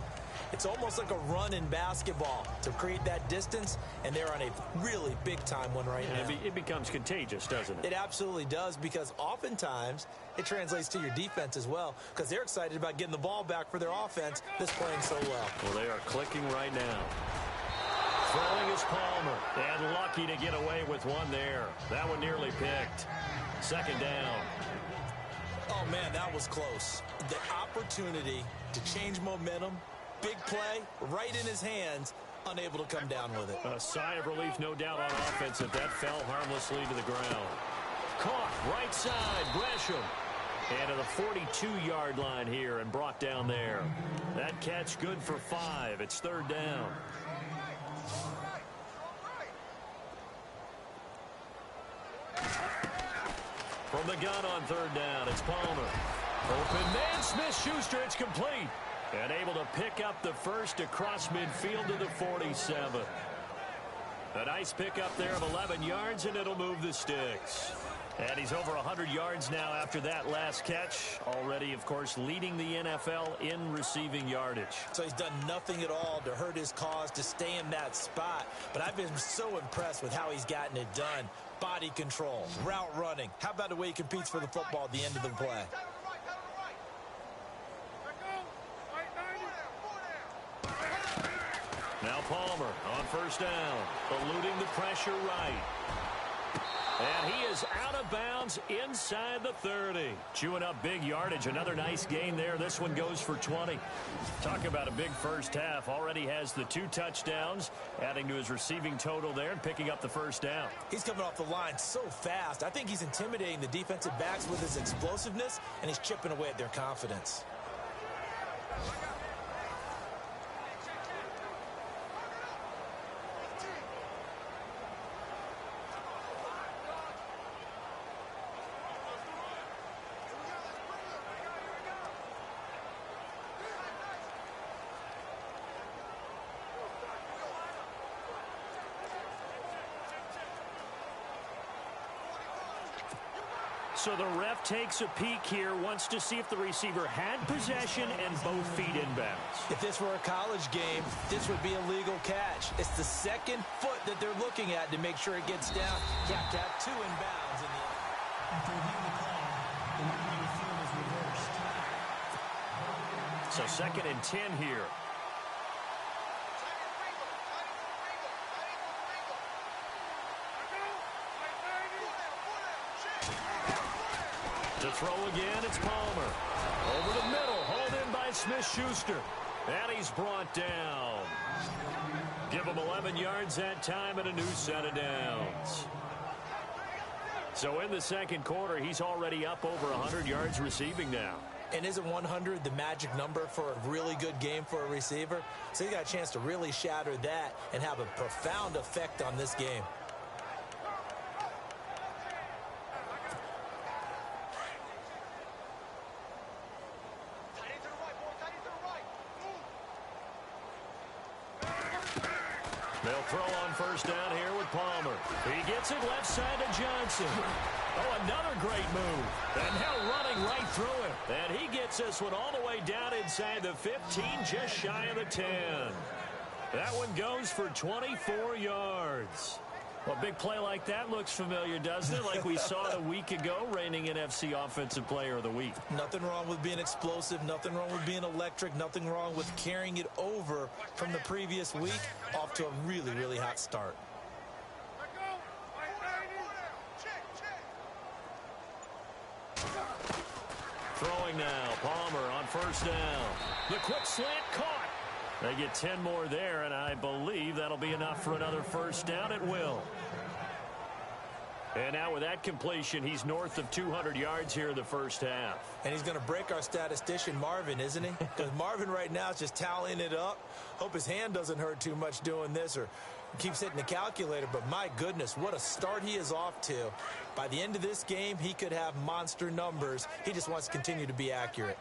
it's almost like a run in basketball to create that distance, and they're on a really big-time one right now. It becomes contagious, doesn't it? It absolutely does, because oftentimes it translates to your defense as well, because they're excited about getting the ball back for their offense that's playing so well. Well, they are clicking right now. Throwing is Palmer, and lucky to get away with one there. That one nearly picked. 2nd down. Oh, man, that was close. The opportunity to change momentum, big play, right in his hands, unable to come down with it. A sigh of relief, no doubt, on offense if that fell harmlessly to the ground. Caught, right side, Gresham. And to the 42-yard line here and brought down there. That catch good for 5. It's 3rd down. From the gun on 3rd down, it's Palmer. Open man, Smith-Schuster, it's complete. And able to pick up the first across midfield to the 47. A nice pickup there of 11 yards, and it'll move the sticks. And he's over 100 yards now after that last catch. Already, of course, leading the NFL in receiving yardage. So he's done nothing at all to hurt his cause, to stay in that spot. But I've been so impressed with how he's gotten it done. Body control, route running. How about the way he competes for the football at the end of the play? Now Palmer on first down, eluding the pressure right. And he is out of bounds inside the 30. Chewing up big yardage. Another nice gain there. This one goes for 20. Talk about a big first half. Already has the 2 touchdowns, adding to his receiving total there and picking up the first down. He's coming off the line so fast. I think he's intimidating the defensive backs with his explosiveness, and he's chipping away at their confidence. So the ref takes a peek here, wants to see if the receiver had possession and both feet inbounds. If this were a college game, this would be a legal catch. It's the second foot that they're looking at to make sure it gets down. You have to have 2 inbounds. After reviewing the call, the movement of the field is reversed. So 2nd and 10 here. To throw again, it's Palmer. Over the middle, hauled in by Smith-Schuster. And he's brought down. Give him 11 yards that time and a new set of downs. So in the second quarter, he's already up over 100 yards receiving now. And isn't 100 the magic number for a really good game for a receiver? So he got a chance to really shatter that and have a profound effect on this game. They'll throw on first down here with Palmer. He gets it left side to Johnson. Oh, another great move. And now running right through him. And he gets this one all the way down inside the 15, just shy of the 10. That one goes for 24 yards. Well, a big play like that looks familiar, doesn't it? Like we saw it a week ago, reigning NFC Offensive Player of the Week. Nothing wrong with being explosive. Nothing wrong with being electric. Nothing wrong with carrying it over from the previous week off to a really, really hot start. Throwing now. Palmer on first down. The quick slant caught. They get 10 more there, and I believe that'll be enough for another first down. It will. And now with that completion, he's north of 200 yards here in the first half. And he's going to break our statistician, Marvin, isn't he? Because Marvin right now is just tallying it up. Hope his hand doesn't hurt too much doing this or keeps hitting the calculator. But my goodness, what a start he is off to. By the end of this game, he could have monster numbers. He just wants to continue to be accurate.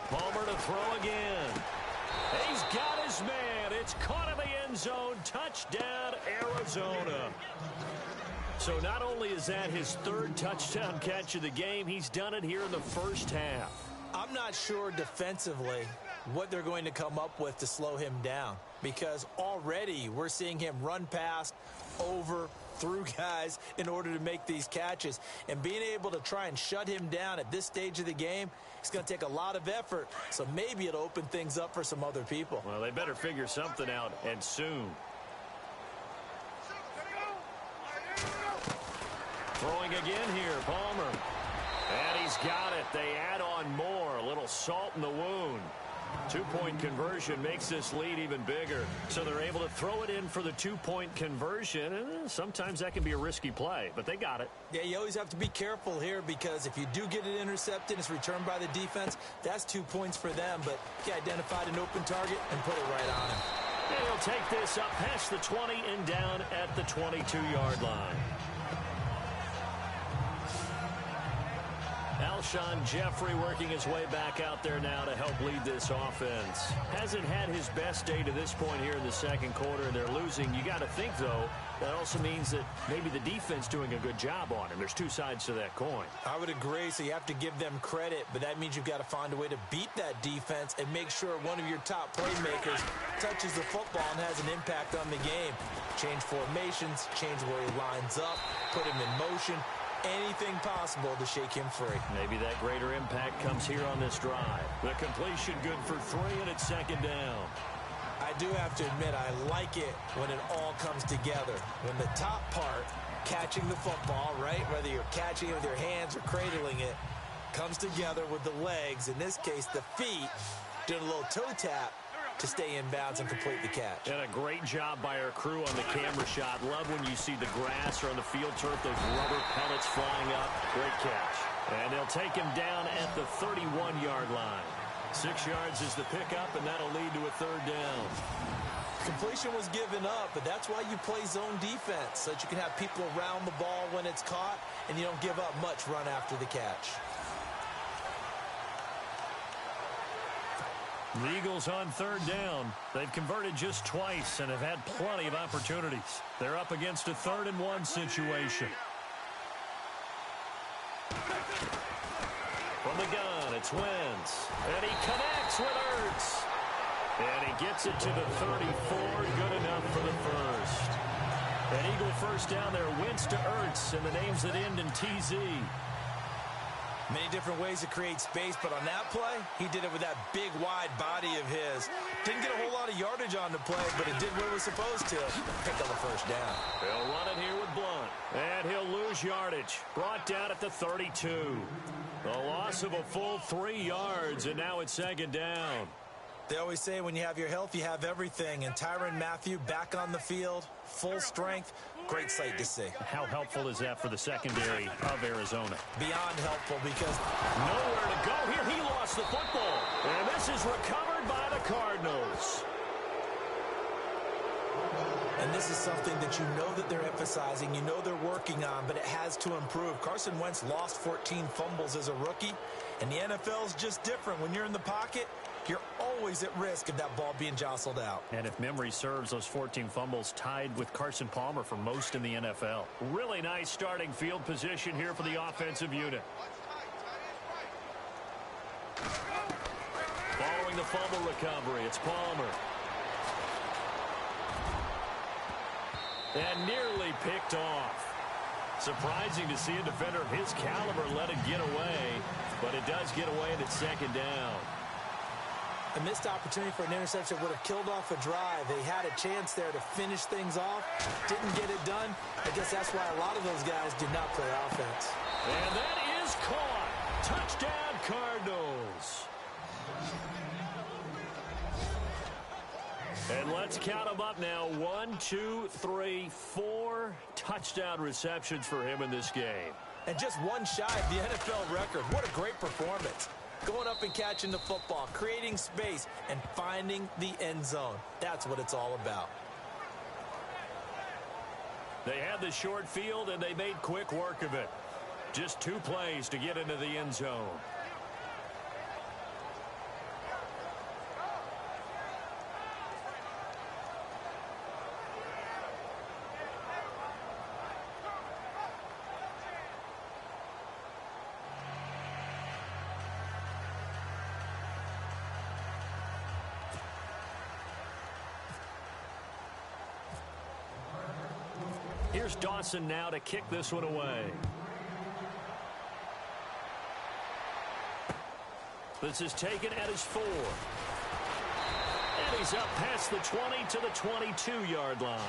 Palmer to throw again. He's got his man. It's caught in the end zone. Touchdown, Arizona. So not only is that his 3rd touchdown catch of the game, he's done it here in the first half. I'm not sure defensively what they're going to come up with to slow him down, because already we're seeing him run past, over, through guys in order to make these catches. And being able to try and shut him down at this stage of the game, it's going to take a lot of effort. So maybe it'll open things up for some other people. Well, they better figure something out, and soon. Throwing again here, Palmer. And he's got it. They add on more. A little salt in the wound. 2-point conversion makes this lead even bigger. So they're able to throw it in for the 2-point conversion. And sometimes that can be a risky play, but they got it. Yeah, you always have to be careful here, because if you do get it intercepted, it's returned by the defense. That's 2 points for them, but he identified an open target and put it right on him. And he'll take this up past the 20 and down at the 22-yard line. Alshon Jeffrey working his way back out there now to help lead this offense. Hasn't had his best day to this point here in the second quarter, and they're losing. You got to think, though, that also means that maybe the defense doing a good job on him. There's two sides to that coin. I would agree, so you have to give them credit, but that means you've got to find a way to beat that defense and make sure one of your top playmakers touches the football and has an impact on the game. Change formations, change where he lines up, put him in motion. Anything possible to shake him free. Maybe that greater impact comes here on this drive. The completion good for 3, and it's second down. I do have to admit, I like it when it all comes together. When the top part, catching the football, right, whether you're catching it with your hands or cradling it, comes together with the legs, in this case the feet, doing a little toe tap to stay in bounds and complete the catch. And a great job by our crew on the camera shot. Love when you see the grass or on the field turf, those rubber pellets flying up. Great catch. And they'll take him down at the 31-yard line. 6 yards is the pickup, and that'll lead to a third down. Completion was given up, but that's why you play zone defense, so that you can have people around the ball when it's caught, and you don't give up much run after the catch. The Eagles on third down. They've converted just twice and have had plenty of opportunities. They're up against a 3rd and 1 situation. From the gun, it's Wentz. And he connects with Ertz. And he gets it to the 34. Good enough for the first. An Eagle first down there. Wentz to Ertz, and the names that end in TZ. Many different ways to create space, but on that play, he did it with that big, wide body of his. Didn't get a whole lot of yardage on the play, but it did what it was supposed to. Picked up the first down. He'll run it here with Blunt. And he'll lose yardage. Brought down at the 32. The loss of a full 3 yards, and now it's second down. They always say when you have your health, you have everything. And Tyrann Mathieu back on the field, full strength. Great sight to see. How helpful is that for the secondary of Arizona? Beyond helpful because nowhere to go here. He lost the football. And this is recovered by the Cardinals. And this is something that you know that they're emphasizing, you know they're working on, but it has to improve. Carson Wentz lost 14 fumbles as a rookie, and the NFL is just different. When you're in the pocket, you're always at risk of that ball being jostled out. And if memory serves, those 14 fumbles tied with Carson Palmer for most in the NFL. Really nice starting field position here for the offensive unit. Following the fumble recovery, it's Palmer. And nearly picked off. Surprising to see a defender of his caliber let it get away, but it does get away and it's second down. A missed opportunity for an interception would have killed off a drive. They had a chance there to finish things off. Didn't get it done. I guess that's why a lot of those guys did not play offense. And that is caught. Touchdown, Cardinals. And let's count them up now. 1, 2, 3, 4 touchdown receptions for him in this game. And just one shy of the NFL record. What a great performance. Going up and catching the football, creating space, and finding the end zone. That's what it's all about. They had the short field, and they made quick work of it. Just 2 plays to get into the end zone. Here's Dawson now to kick this one away. This is taken at his 4. And he's up past the 20 to the 22-yard line.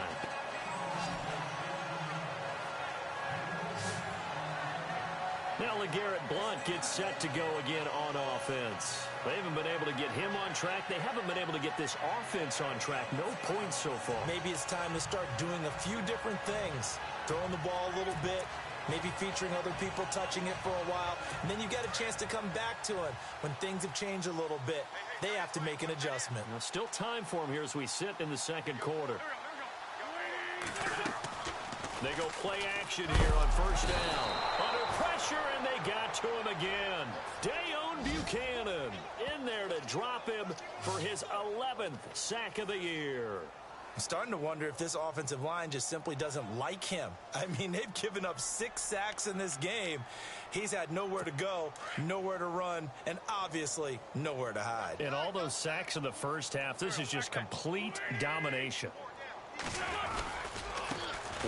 Now LeGarrette Blount gets set to go again on offense. They haven't been able to get him on track. They haven't been able to get this offense on track. No points so far. Maybe it's time to start doing a few different things. Throwing the ball a little bit, maybe featuring other people touching it for a while, and then you get a chance to come back to it when things have changed a little bit. They have to make an adjustment. Now, still time for him here as we sit in the second quarter. They go play action here on first down. Under pressure, and they got to him again. Dayon Buchanan in there to drop him for his 11th sack of the year. I'm starting to wonder if this offensive line just simply doesn't like him. I mean, they've given up 6 sacks in this game. He's had nowhere to go, nowhere to run, and obviously nowhere to hide. And all those sacks in the first half, this is just complete domination.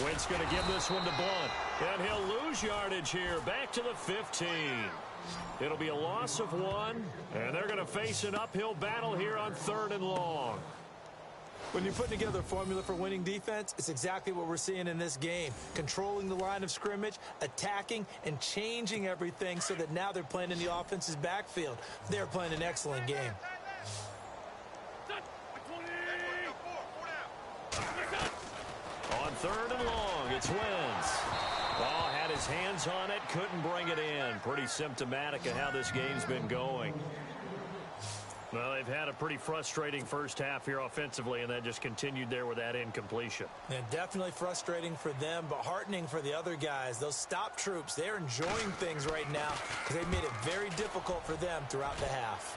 Wentz going to give this one to Blunt. And he'll lose yardage here. Back to the 15. It'll be a loss of 1. And they're going to face an uphill battle here on 3rd and long. When you're putting together a formula for winning defense, it's exactly what we're seeing in this game. Controlling the line of scrimmage, attacking, and changing everything so that now they're playing in the offense's backfield. They're playing an excellent game. On 3rd and long, it's Wentz. Oh, had his hands on it, couldn't bring it in. Pretty symptomatic of how this game's been going. Well, they've had a pretty frustrating first half here offensively, and that just continued there with that incompletion. And definitely frustrating for them, but heartening for the other guys. Those stop troops, they're enjoying things right now because they made it very difficult for them throughout the half.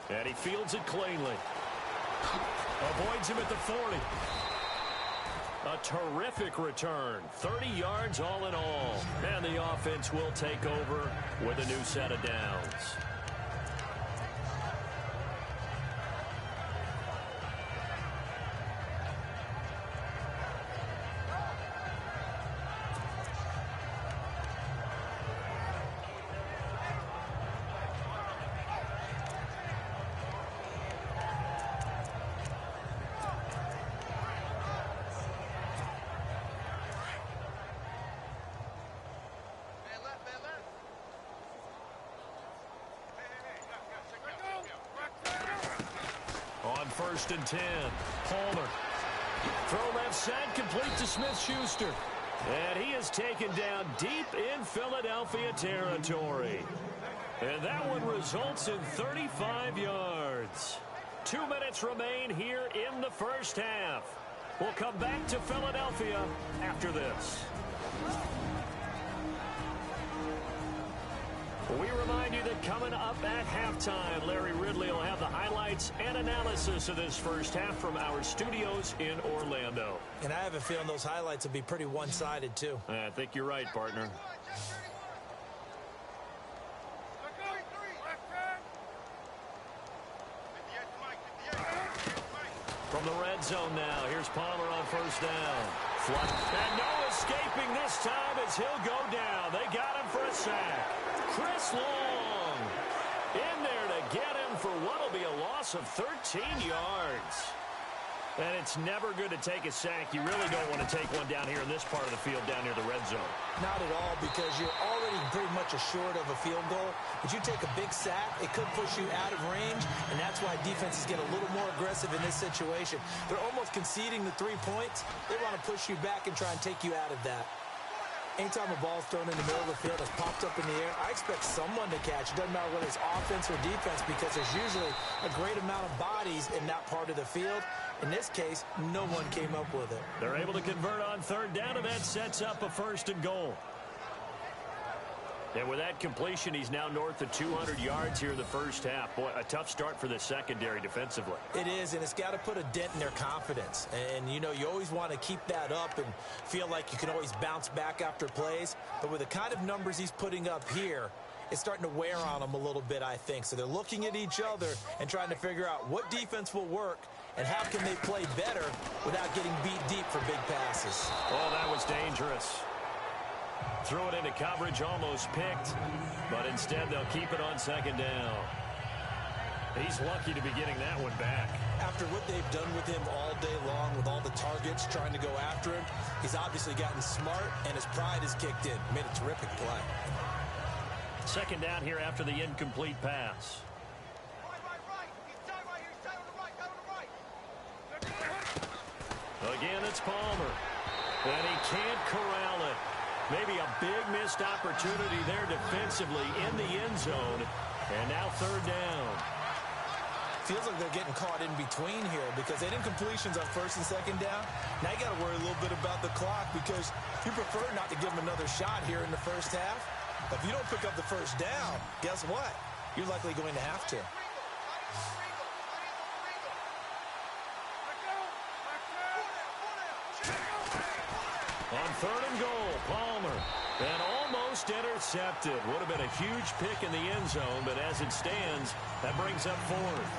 And he fields it cleanly. Avoids him at the 40. A terrific return. 30 yards all in all. And the offense will take over with a new set of downs. On 1st and 10, Palmer. Throw left side, complete to Smith-Schuster. And he is taken down deep in Philadelphia territory. And that one results in 35 yards. 2 minutes remain here in the first half. We'll come back to Philadelphia after this. We remind you that coming up at halftime, Larry Ridley will have the highlights and analysis of this first half from our studios in Orlando. And I have a feeling those highlights will be pretty one-sided, too. I think you're right, partner. From the red zone now, here's Palmer on first down. Flush. And no escaping this time as he'll go down. They got him for a sack. Chris Long in there to get him for what will be a loss of 13 yards. And it's never good to take a sack. You really don't want to take one down here in this part of the field, down near the red zone. Not at all, because you're already pretty much assured of a field goal. But you take a big sack, it could push you out of range, and that's why defenses get a little more aggressive in this situation. They're almost conceding the 3 points. They want to push you back and try and take you out of that. Anytime a ball's thrown in the middle of the field, it's popped up in the air, I expect someone to catch. It doesn't matter whether it's offense or defense, because there's usually a great amount of bodies in that part of the field. In this case, no one came up with it. They're able to convert on 3rd down, and that sets up a 1st and goal. And with that completion, he's now north of 200 yards here in the first half. Boy, a tough start for the secondary defensively. It is, and it's got to put a dent in their confidence. And, you know, you always want to keep that up and feel like you can always bounce back after plays. But with the kind of numbers he's putting up here, it's starting to wear on them a little bit, I think. So they're looking at each other and trying to figure out what defense will work and how can they play better without getting beat deep for big passes. Oh, that was dangerous. Threw it into coverage, almost picked, but instead they'll keep it on 2nd down. He's lucky to be getting that one back. After what they've done with him all day long, with all the targets trying to go after him, he's obviously gotten smart, and his pride is kicked in. Made a terrific play. 2nd down here after the incomplete pass. Again, it's Palmer. And he can't corral it. Maybe a big missed opportunity there defensively in the end zone. And now third down. Feels like they're getting caught in between here because they didn't completions on first and second down. Now you got to worry a little bit about the clock because you prefer not to give them another shot here in the first half. If you don't pick up the first down, guess what? You're likely going to have to. On third and goal, Palmer. And almost intercepted. Would have been a huge pick in the end zone, but as it stands, that brings up fourth.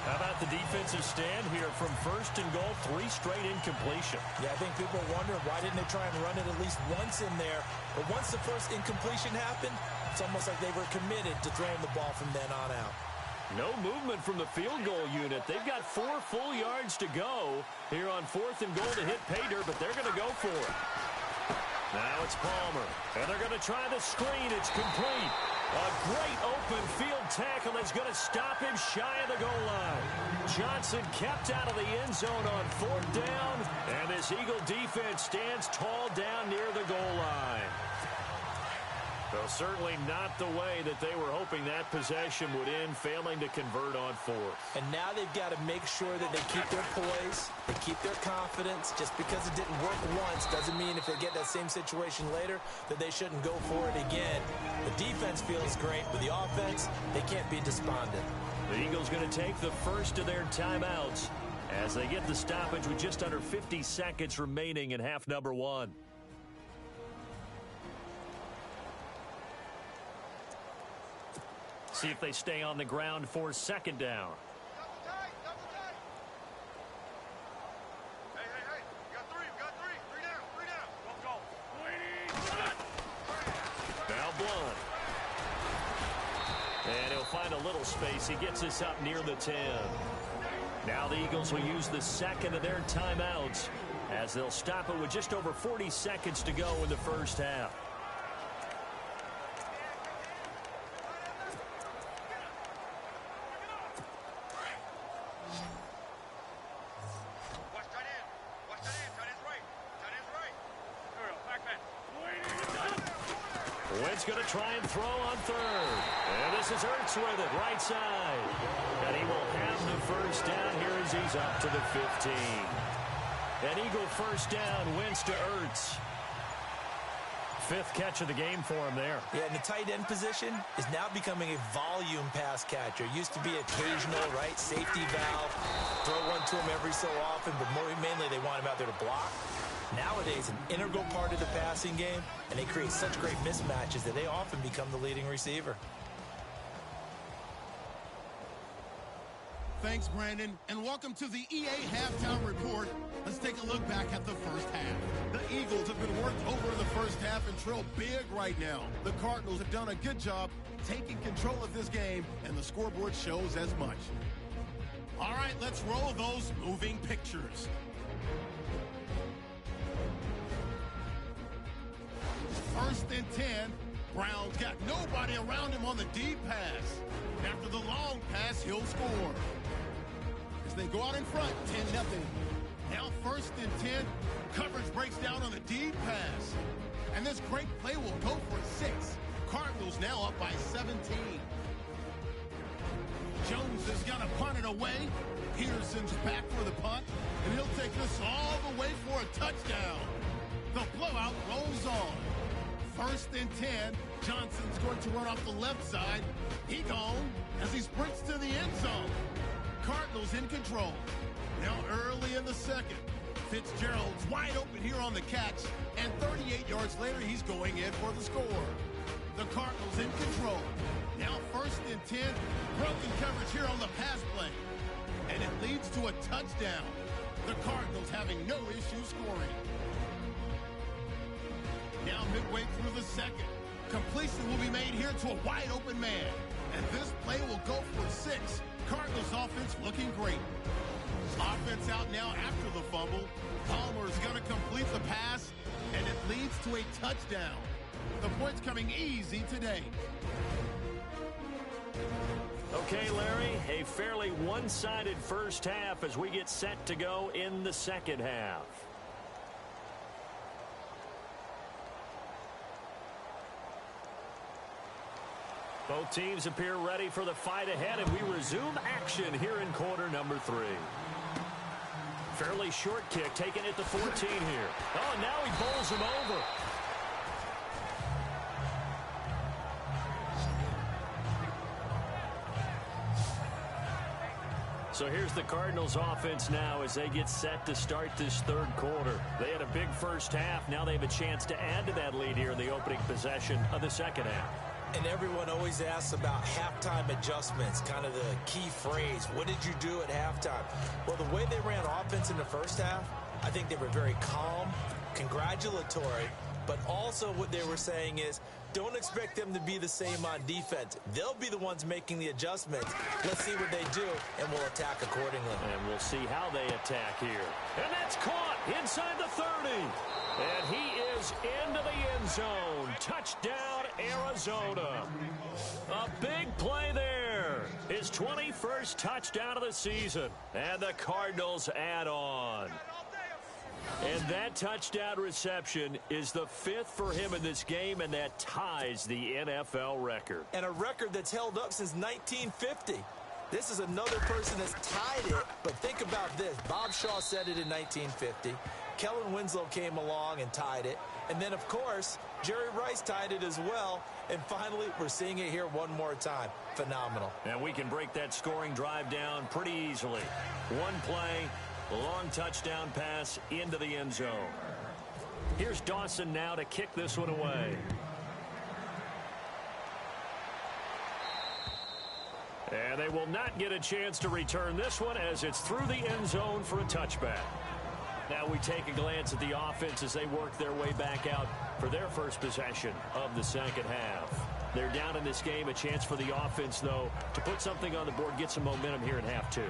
How about the defensive stand here from first and goal, 3 straight incompletion? Yeah, I think people are wondering why didn't they try and run it at least once in there. But once the first incompletion happened, it's almost like they were committed to throwing the ball from then on out. No movement from the field goal unit. They've got 4 full yards to go here on fourth and goal to hit pay dirt, but they're going to go for it. Now it's Palmer, and they're going to try the screen. It's complete. A great open field tackle that's going to stop him shy of the goal line. Johnson kept out of the end zone on fourth down, and this Eagle defense stands tall down near the goal line. So certainly not the way that they were hoping that possession would end, failing to convert on fourth. And now they've got to make sure that they keep their poise, they keep their confidence. Just because it didn't work once doesn't mean if they get that same situation later that they shouldn't go for it again. The defense feels great, but the offense, they can't be despondent. The Eagles going to take the first of their timeouts as they get the stoppage with just under 50 seconds remaining in half number 1. See if they stay on the ground for second down. Hey, we got three down. Go. Now Blunt. And he'll find a little space. He gets us up near the 10. Now the Eagles will use the second of their timeouts as they'll stop it with just over 40 seconds to go in the first half. Wentz going to try and throw on third. And this is Ertz with it, right side. And he will have the first down here as he's up to the 15. An Eagle first down, Wentz to Ertz. 5th catch of the game for him there. Yeah, and the tight end position is now becoming a volume pass catcher. Used to be occasional, right? Safety valve. Throw one to him every so often, but mainly they want him out there to block. Nowadays, an integral part of the passing game, and they create such great mismatches that they often become the leading receiver. Thanks, Brandon, and welcome to the EA Halftime Report. Let's take a look back at the first half. The Eagles have been worked over in the first half and trail big right now. The Cardinals have done a good job taking control of this game, and the scoreboard shows as much. All right, let's roll those moving pictures. First and 10. Brown's got nobody around him on the deep pass. After the long pass, he'll score. As they go out in front, 10-0. Now first and 10. Coverage breaks down on the deep pass. And this great play will go for 6. Cardinals now up by 17. Jones is going to punt it away. Peterson's back for the punt. And he'll take this all the way for a touchdown. The blowout rolls on. First and 10. Johnson's going to run off the left side. He gone as he sprints to the end zone. Cardinals in control. Now early in the second. Fitzgerald's wide open here on the catch. And 38 yards later, he's going in for the score. The Cardinals in control. Now first and 10. Broken coverage here on the pass play. And it leads to a touchdown. The Cardinals having no issue scoring. Now midway through the second. Completion will be made here to a wide open man. And this play will go for 6. Cardinals offense looking great. Offense out now after the fumble. Palmer's going to complete the pass. And it leads to a touchdown. The points coming easy today. Okay, Larry, a fairly one-sided first half as we get set to go in the second half. Both teams appear ready for the fight ahead, and we resume action here in quarter number 3. Fairly short kick, taking it to 14 here. Oh, and now he bowls him over. So here's the Cardinals offense now as they get set to start this third quarter. They had a big first half. Now they have a chance to add to that lead here in the opening possession of the second half. And everyone always asks about halftime adjustments, kind of the key phrase. What did you do at halftime? Well, the way they ran offense in the first half, I think they were very calm, congratulatory, but also what they were saying is, don't expect them to be the same on defense. They'll be the ones making the adjustments. Let's see what they do, and we'll attack accordingly. And we'll see how they attack here. And that's caught inside the 30. And he is into the end zone. Touchdown, Arizona. A big play there. His 21st touchdown of the season. And the Cardinals add on. And that touchdown reception is the 5th for him in this game, and that ties the NFL record. And a record that's held up since 1950. This is another person that's tied it, but think about this. Bob Shaw said it in 1950. Kellen Winslow came along and tied it. And then, of course, Jerry Rice tied it as well. And finally, we're seeing it here one more time. Phenomenal. And we can break that scoring drive down pretty easily. One play, long touchdown pass into the end zone. Here's Dawson now to kick this one away. And they will not get a chance to return this one as it's through the end zone for a touchback. Now we take a glance at the offense as they work their way back out for their first possession of the second half. They're down in this game. A chance for the offense, though, to put something on the board, get some momentum here in half 2.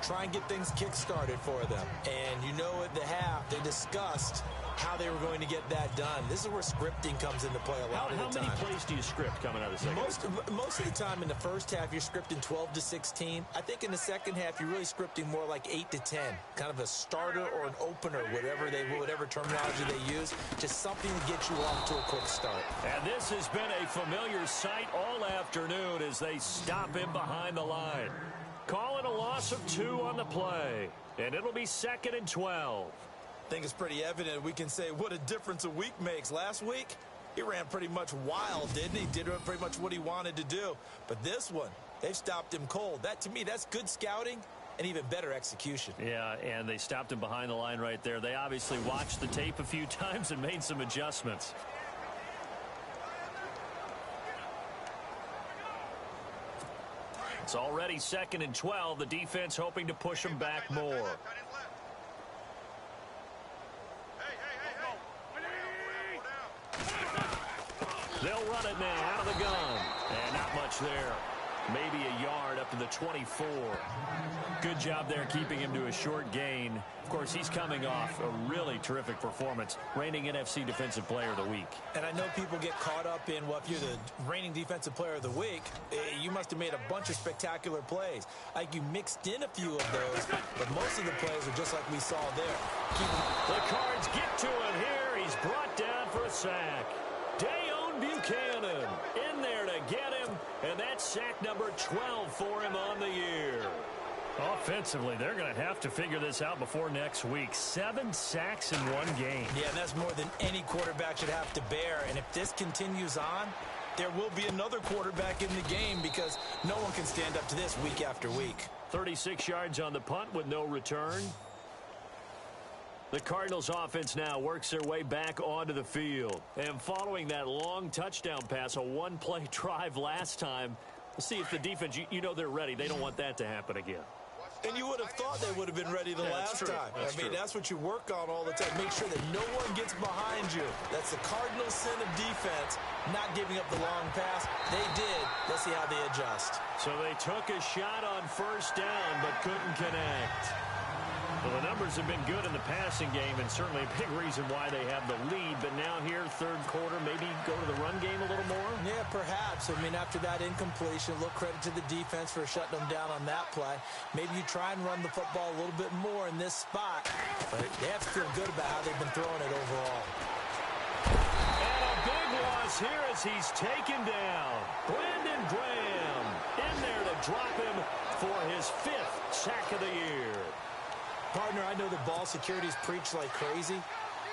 Try and get things kick-started for them. And you know at the half, they discussed how they were going to get that done. This is where scripting comes into play a lot of the time. How many plays do you script coming out of the second? Most of the time in the first half, you're scripting 12 to 16. I think in the second half, you're really scripting more like 8 to 10. Kind of a starter or an opener, whatever terminology they use. Just something to get you off to a quick start. And this has been a familiar sight all afternoon as they stop him behind the line. Calling a loss of 2 on the play. And it'll be 2nd and 12. I think it's pretty evident we can say what a difference a week makes. Last week, he ran pretty much wild, didn't he? Did pretty much what he wanted to do. But this one, they've stopped him cold. That, to me, that's good scouting and even better execution. Yeah, and they stopped him behind the line right there. They obviously watched the tape a few times and made some adjustments. It's already 2nd and 12. The defense hoping to push them back more. They'll run it now out of the gun. And not much there. Maybe a yard up to the 24. Good job there keeping him to a short gain. Of course, he's coming off a really terrific performance. Reigning NFC Defensive Player of the Week. And I know people get caught up in, well, if you're the reigning Defensive Player of the Week, you must have made a bunch of spectacular plays. Like you mixed in a few of those, but most of the plays are just like we saw there. The Cards get to it here. He's brought down for a sack. Dayon Buchanan in there to get him, and that's sack number 12 for him on the year. Offensively, they're going to have to figure this out before next week. 7 sacks in one game. Yeah, that's more than any quarterback should have to bear, and if this continues on, there will be another quarterback in the game because no one can stand up to this week after week. 36 yards on the punt with no return. The Cardinals offense now works their way back onto the field. And following that long touchdown pass, a one-play drive last time, we'll see if the defense, you know they're ready. They don't want that to happen again. And you would have thought they would have been ready the last time. That's what you work on all the time. Make sure that no one gets behind you. That's the Cardinals' sin of defense, not giving up the long pass. They did. Let's see how they adjust. So they took a shot on first down, but couldn't connect. Well, the numbers have been good in the passing game, and certainly a big reason why they have the lead. But now here, third quarter, maybe go to the run game a little more? Yeah, perhaps. After that incompletion, a little credit to the defense for shutting them down on that play. Maybe you try and run the football a little bit more in this spot. But they have to feel good about how they've been throwing it overall. And a big loss here as he's taken down. Brandon Graham in there to drop him for his 5th sack of the year. Partner, I know that ball security is preached like crazy,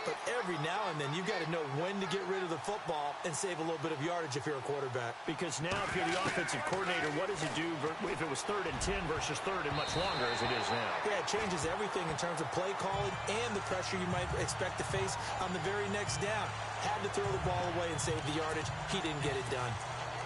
but every now and then you've got to know when to get rid of the football and save a little bit of yardage if you're a quarterback. Because now if you're the offensive coordinator, what does it do if it was 3rd and 10 versus 3rd and much longer as it is now? Yeah, it changes everything in terms of play calling and the pressure you might expect to face on the very next down. Had to throw the ball away and save the yardage. He didn't get it done.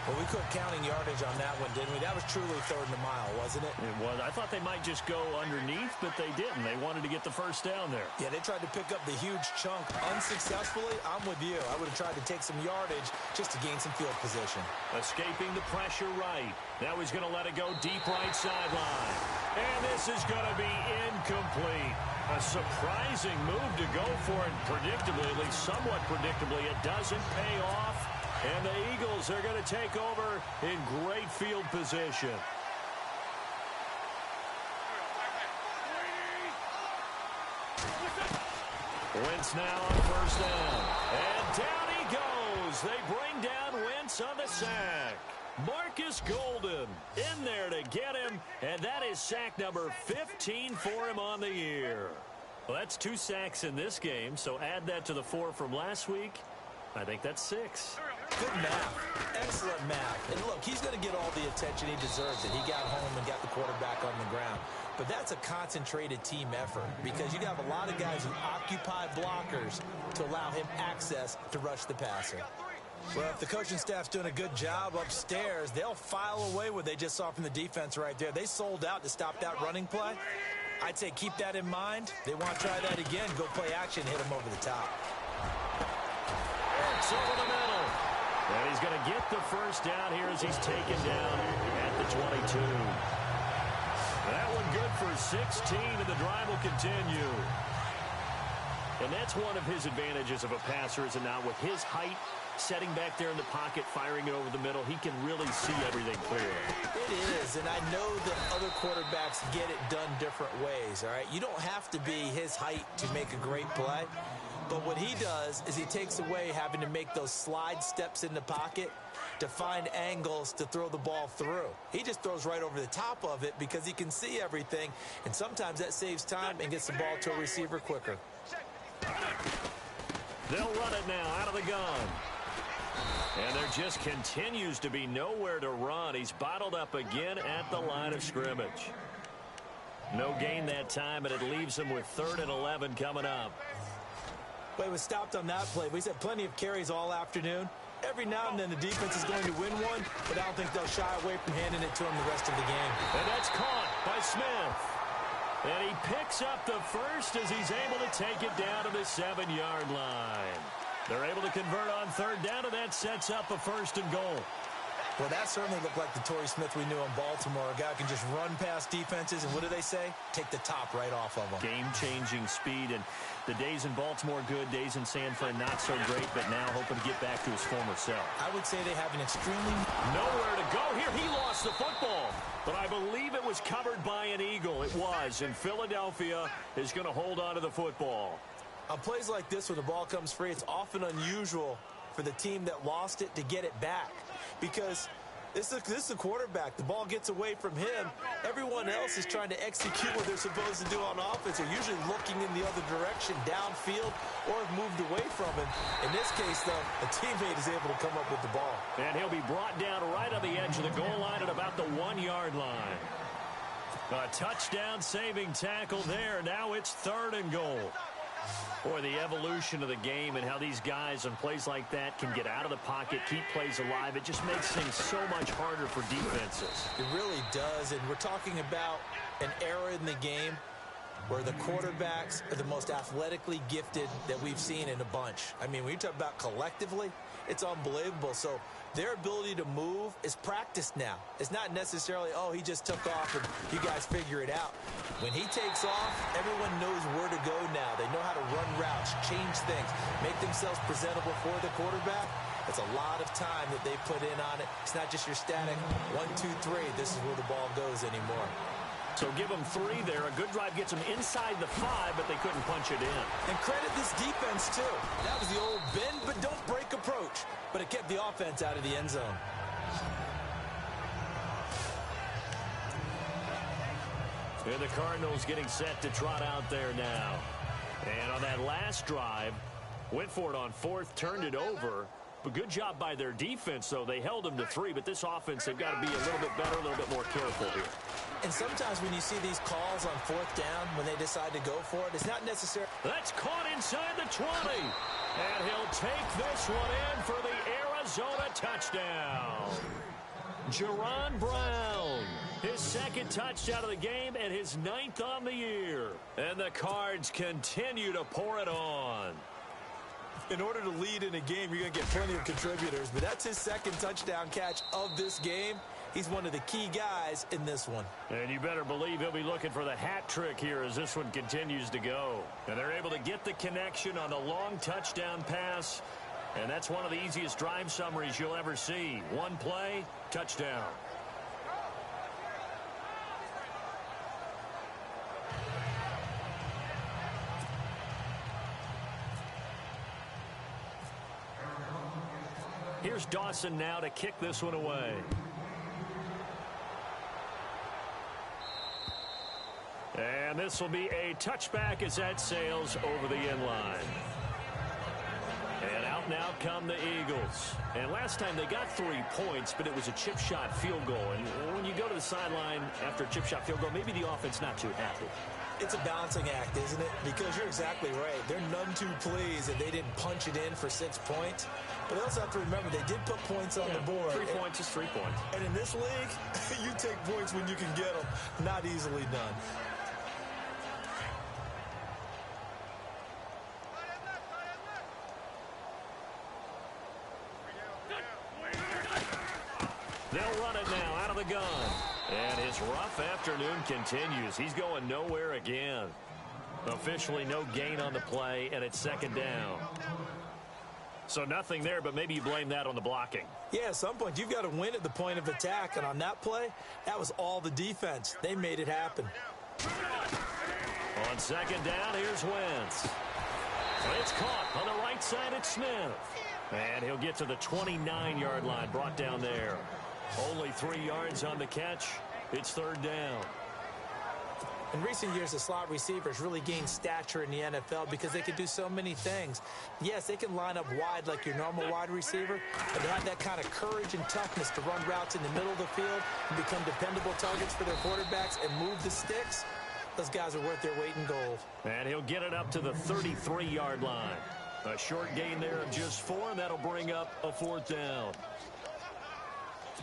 Well, we quit counting yardage on that one, didn't we? That was truly 3rd and a mile, wasn't it? It was. I thought they might just go underneath, but they didn't. They wanted to get the first down there. Yeah, they tried to pick up the huge chunk unsuccessfully. I'm with you. I would have tried to take some yardage just to gain some field position. Escaping the pressure right. Now he's going to let it go deep right sideline. And this is going to be incomplete. A surprising move to go for it predictably, at least somewhat predictably. It doesn't pay off. And the Eagles are going to take over in great field position. Wentz now on 1st down. And down he goes. They bring down Wentz on the sack. Marcus Golden in there to get him. And that is sack number 15 for him on the year. Well, that's 2 sacks in this game. So add that to the 4 from last week. I think that's 6. Good math. Excellent math. And look, he's going to get all the attention he deserves. He got home and got the quarterback on the ground. But that's a concentrated team effort because you have a lot of guys who occupy blockers to allow him access to rush the passer. Well, if the coaching staff's doing a good job upstairs, they'll file away what they just saw from the defense right there. They sold out to stop that running play. I'd say keep that in mind. They want to try that again. Go play action, hit him over the top. It's over the middle. And he's going to get the first down here as he's taken down at the 22. That one good for 16, and the drive will continue. And that's one of his advantages of a passer, is it not? With his height, setting back there in the pocket, firing it over the middle, he can really see everything clear. It is, and I know that other quarterbacks get it done different ways, all right? You don't have to be his height to make a great play. But what he does is he takes away having to make those slide steps in the pocket to find angles to throw the ball through. He just throws right over the top of it because he can see everything, and sometimes that saves time and gets the ball to a receiver quicker. They'll run it now out of the gun. And there just continues to be nowhere to run. He's bottled up again at the line of scrimmage. No gain that time, and it leaves him with 3rd and 11 coming up. Well, he was stopped on that play. He's had plenty of carries all afternoon. Every now and then the defense is going to win one, but I don't think they'll shy away from handing it to him the rest of the game. And that's caught by Smith. And he picks up the first as he's able to take it down to the 7-yard line. They're able to convert on 3rd down, and that sets up a 1st and goal. Well, that certainly looked like the Torrey Smith we knew in Baltimore. A guy who can just run past defenses, and what do they say? Take the top right off of them. Game-changing speed, and the days in Baltimore good, days in San Fran not so great, but now hoping to get back to his former self. I would say they have an extremely... Nowhere to go here. He lost the football, but I believe it was covered by an Eagle. It was, and Philadelphia is going to hold on to the football. On plays like this, when the ball comes free, it's often unusual for the team that lost it to get it back. Because this is a quarterback. The ball gets away from him. Everyone else is trying to execute what they're supposed to do on offense. They're usually looking in the other direction, downfield, or have moved away from him. In this case, though, a teammate is able to come up with the ball. And he'll be brought down right on the edge of the goal line at about the 1-yard line. A touchdown-saving tackle there. Now it's 3rd and goal. Boy, the evolution of the game and how these guys on plays like that can get out of the pocket, keep plays alive, it just makes things so much harder for defenses. It really does, and we're talking about an era in the game where the quarterbacks are the most athletically gifted that we've seen in a bunch. I mean, when you talk about collectively, it's unbelievable. So their ability to move is practiced now. It's not necessarily, oh, he just took off and you guys figure it out. When he takes off, everyone knows where to go now. They know how to run routes, change things, make themselves presentable for the quarterback. It's a lot of time that they put in on it. It's not just your static 1, 2, 3. This is where the ball goes anymore. So give them 3 there. A good drive gets them inside the 5, but they couldn't punch it in. And credit this defense, too. That was the old bend but don't break approach. But it kept the offense out of the end zone. And the Cardinals getting set to trot out there now. And on that last drive, went for it on fourth, turned it over. But good job by their defense, though. They held them to 3, but this offense, they've got to be a little bit better, a little bit more careful here. And sometimes when you see these calls on fourth down, when they decide to go for it, it's not necessary. That's caught inside the 20. And he'll take this one in for the Arizona touchdown. Jerron Brown, his second touchdown of the game and his 9th on the year. And the Cards continue to pour it on. In order to lead in a game, you're going to get plenty of contributors, but that's his second touchdown catch of this game. He's one of the key guys in this one. And you better believe he'll be looking for the hat trick here as this one continues to go. And they're able to get the connection on the long touchdown pass. And that's one of the easiest drive summaries you'll ever see. One play, touchdown. Here's Dawson now to kick this one away. And this will be a touchback as that sails over the end line. And out now come the Eagles. And last time they got 3 points, but it was a chip shot field goal. And when you go to the sideline after a chip shot field goal, maybe the offense not too happy. It's a balancing act, isn't it? Because you're exactly right. They're none too pleased that they didn't punch it in for 6 points. But they also have to remember they did put points on the board. 3 points is 3 points. And in this league, you take points when you can get them. Not easily done. They'll run it now out of the gun. And his rough afternoon continues. He's going nowhere again. Officially no gain on the play, and it's second down. So nothing there, but maybe you blame that on the blocking. Yeah, at some point, you've got to win at the point of attack. And on that play, that was all the defense. They made it happen. On second down, here's Wentz. It's caught on the right side at Smith. And he'll get to the 29-yard line, brought down there. Only 3 yards on the catch. It's third down. In recent years, the slot receivers really gained stature in the NFL because they can do so many things. Yes, they can line up wide like your normal wide receiver, but they have that kind of courage and toughness to run routes in the middle of the field and become dependable targets for their quarterbacks and move the sticks. Those guys are worth their weight in gold. And he'll get it up to the 33-yard line. A short gain there of just 4, and that'll bring up a fourth down.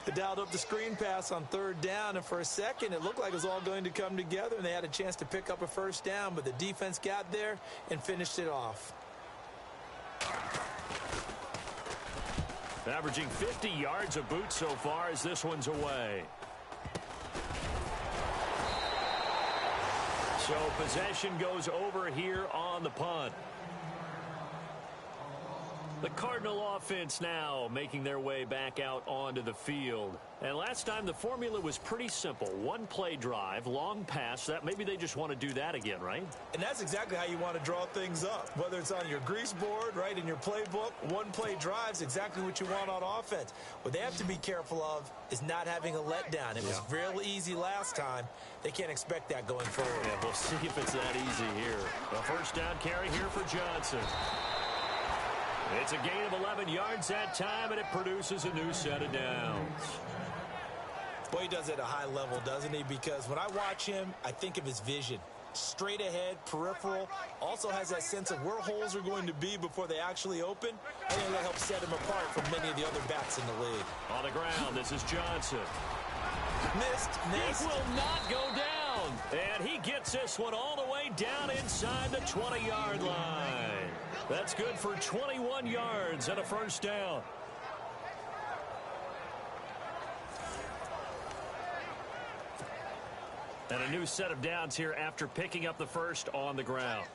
They dialed up the screen pass on third down, and for a second it looked like it was all going to come together, and they had a chance to pick up a first down, but the defense got there and finished it off. Averaging 50 yards a boot so far as this one's away. So possession goes over here on the punt. The Cardinal offense now making their way back out onto the field. And last time the formula was pretty simple. One play drive, long pass. That maybe they just want to do that again, right? And that's exactly how you want to draw things up. Whether it's on your grease board, right, in your playbook, one play drive's exactly what you want on offense. What they have to be careful of is not having a letdown. It was real easy last time. They can't expect that going forward. Yeah, we'll see if it's that easy here. A first down carry here for Johnson. It's a gain of 11 yards that time, and it produces a new set of downs. Boy, he does it at a high level, doesn't he? Because when I watch him, I think of his vision. Straight ahead, peripheral. Also has that sense of where holes are going to be before they actually open. I think that helps set him apart from many of the other backs in the league. On the ground, this is Johnson. Missed. It will not go down. And he gets this one all the way down inside the 20-yard line. That's good for 21 yards and a first down. And a new set of downs here after picking up the first on the ground.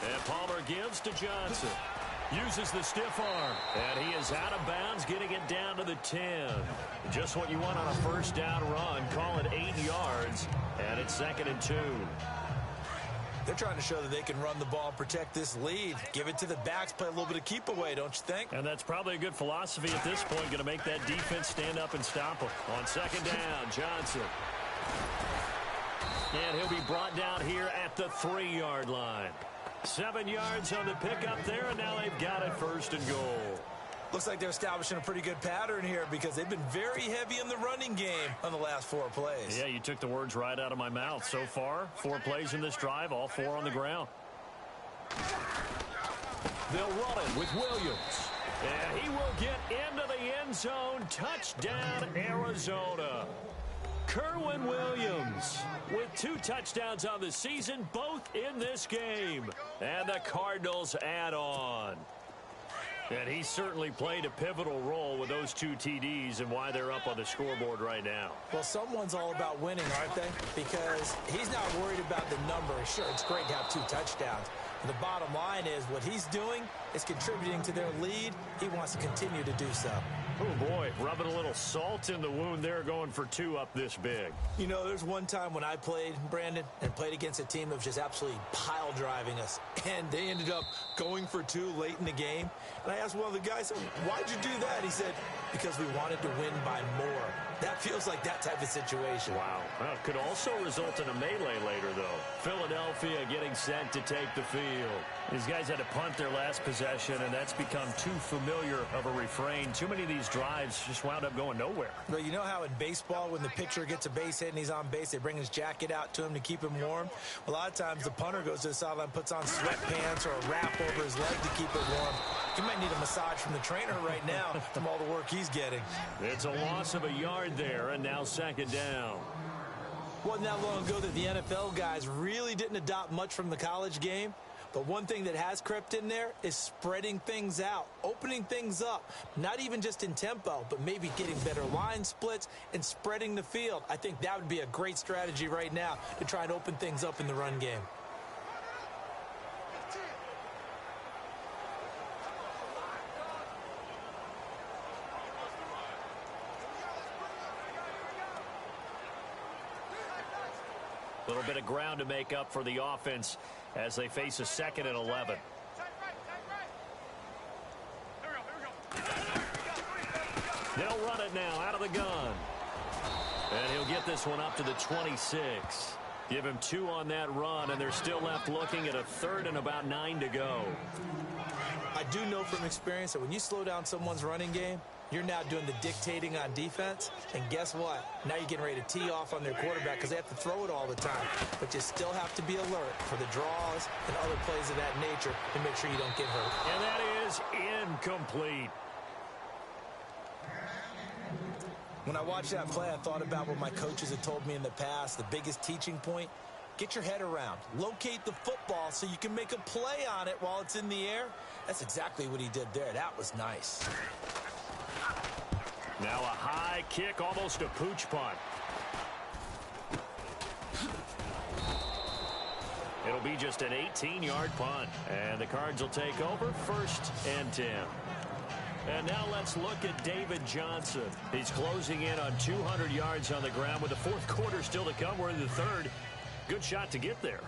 And Palmer gives to Johnson. Uses the stiff arm. And he is out of bounds, getting it down to the 10. Just what you want on a first down run. Call it 8 yards. And it's 2nd and 2. They're trying to show that they can run the ball and protect this lead. Give it to the backs, play a little bit of keep away, don't you think? And that's probably a good philosophy at this point, going to make that defense stand up and stop them. On second down, Johnson. And he'll be brought down here at the 3-yard line. 7 yards on the pickup there, and now they've got it first and goal. Looks like they're establishing a pretty good pattern here because they've been very heavy in the running game on the last 4 plays. Yeah, you took the words right out of my mouth. So far, 4 plays in this drive, all 4 on the ground. They'll run it with Williams. And he will get into the end zone. Touchdown, Arizona. Kerwin Williams with 2 touchdowns on the season, both in this game. And the Cardinals add on. And he certainly played a pivotal role with those 2 TDs and why they're up on the scoreboard right now. Well, someone's all about winning, aren't they? Because he's not worried about the number. Sure, it's great to have 2 touchdowns. And the bottom line is what he's doing is contributing to their lead. He wants to continue to do so. Oh, boy, rubbing a little salt in the wound there, going for 2 up this big. You know, there's one time when I played, Brandon, and played against a team that was just absolutely pile driving us. And they ended up going for 2 late in the game. And I asked one of the guys, why'd you do that? He said, because we wanted to win by more. That feels like that type of situation. Wow. Well, could also result in a melee later, though. Philadelphia getting set to take the field. These guys had to punt their last possession, and that's become too familiar of a refrain. Too many of these drives just wound up going nowhere. Well, you know how in baseball, when the pitcher gets a base hit and he's on base, they bring his jacket out to him to keep him warm? A lot of times the punter goes to the sideline, puts on sweatpants or a wrap over his leg to keep it warm. He might need a massage from the trainer right now from all the work he's getting. It's a loss of a yard there, and now second down. Wasn't that long ago that the NFL guys really didn't adopt much from the college game. But one thing that has crept in there is spreading things out, opening things up, not even just in tempo, but maybe getting better line splits and spreading the field. I think that would be a great strategy right now to try and open things up in the run game. A little bit of ground to make up for the offense as they face a 2nd and 11. They'll run it now out of the gun. And he'll get this one up to the 26. Give him 2 on that run, and they're still left looking at a 3rd and about 9 to go. I do know from experience that when you slow down someone's running game, you're now doing the dictating on defense. And guess what? Now you're getting ready to tee off on their quarterback because they have to throw it all the time. But you still have to be alert for the draws and other plays of that nature to make sure you don't get hurt. And that is incomplete. When I watched that play, I thought about what my coaches had told me in the past. The biggest teaching point, get your head around. Locate the football so you can make a play on it while it's in the air. That's exactly what he did there. That was nice. Now a high kick, almost a pooch punt. It'll be just an 18-yard punt. And the Cards will take over 1st and 10. And now let's look at David Johnson. He's closing in on 200 yards on the ground with the 4th quarter still to come. We're in the 3rd. Good shot to get there.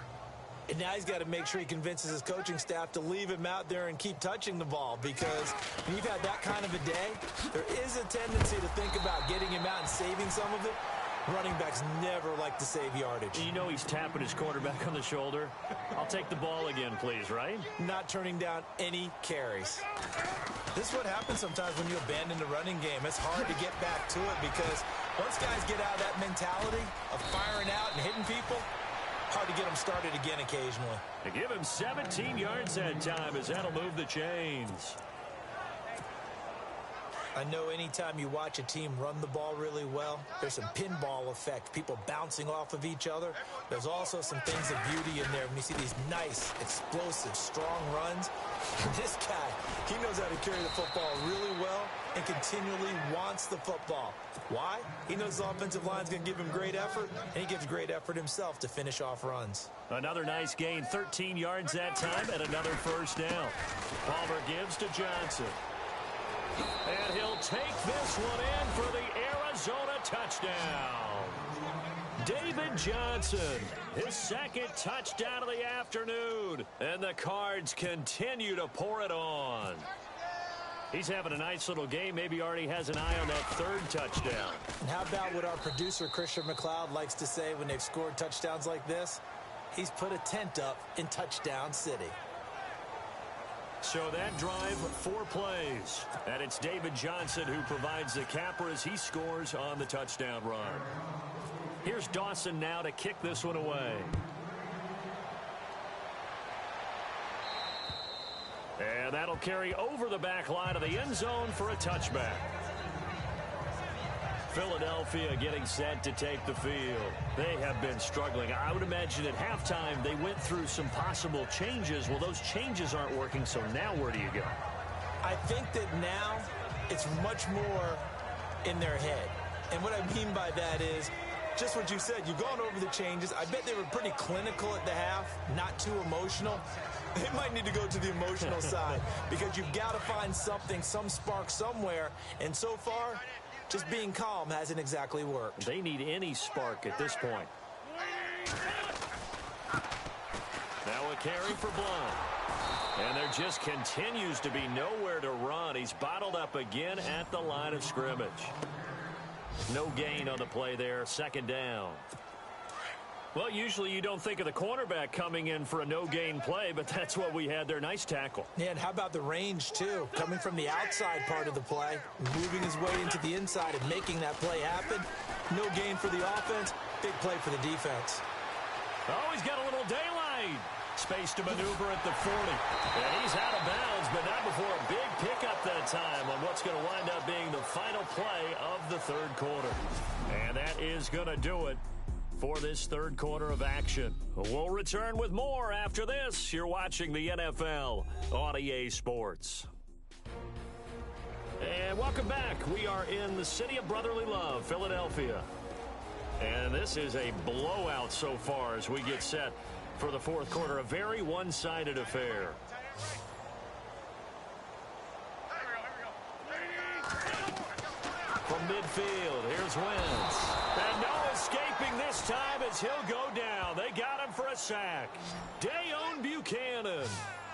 And now he's got to make sure he convinces his coaching staff to leave him out there and keep touching the ball, because when you've had that kind of a day, there is a tendency to think about getting him out and saving some of it. Running backs never like to save yardage. You know he's tapping his quarterback on the shoulder. I'll take the ball again, please, right? Not turning down any carries. This is what happens sometimes when you abandon the running game. It's hard to get back to it because once guys get out of that mentality of firing out and hitting people, hard to get them started again occasionally. They give him 17 yards that time as that'll move the chains. I know anytime you watch a team run the ball really well, there's some pinball effect, people bouncing off of each other. There's also some things of beauty in there when you see these nice, explosive, strong runs. And this guy, he knows how to carry the football really well and continually wants the football. Why? He knows the offensive line's going to give him great effort, and he gives great effort himself to finish off runs. Another nice gain, 13 yards that time, and another 1st down. Palmer gives to Johnson. And he'll take this one in for the Arizona touchdown. David Johnson, his second touchdown of the afternoon. And the Cards continue to pour it on. He's having a nice little game. Maybe already has an eye on that third touchdown. And how about what our producer, Christian McLeod, likes to say when they've scored touchdowns like this? He's put a tent up in Touchdown City. So that drive, 4 plays. And it's David Johnson who provides the capper as he scores on the touchdown run. Here's Dawson now to kick this one away. And that'll carry over the back line of the end zone for a touchback. Philadelphia getting set to take the field. They have been struggling. I would imagine at halftime they went through some possible changes. Well, those changes aren't working, so now where do you go? I think that now it's much more in their head. And what I mean by that is just what you said. You've gone over the changes. I bet they were pretty clinical at the half, not too emotional. They might need to go to the emotional side because you've got to find something, some spark somewhere. And so far, just being calm hasn't exactly worked. They need any spark at this point. Now a carry for Blount. And there just continues to be nowhere to run. He's bottled up again at the line of scrimmage. No gain on the play there. Second down. Well, usually you don't think of the cornerback coming in for a no-gain play, but that's what we had there. Nice tackle. Yeah, and how about the range, too? Coming from the outside part of the play, moving his way into the inside and making that play happen. No gain for the offense, big play for the defense. Oh, he's got a little daylight. Space to maneuver at the 40. And he's out of bounds, but not before a big pickup that time on what's going to wind up being the final play of the third quarter. And that is going to do it for this third quarter of action. We'll return with more after this. You're watching the NFL on EA Sports. And welcome back. We are in the city of brotherly love, Philadelphia. And this is a blowout so far as we get set for the fourth quarter. A very one-sided affair. From midfield, here's Wentz. And no escaping this time as he'll go down. They got him for a sack. Dayon Buchanan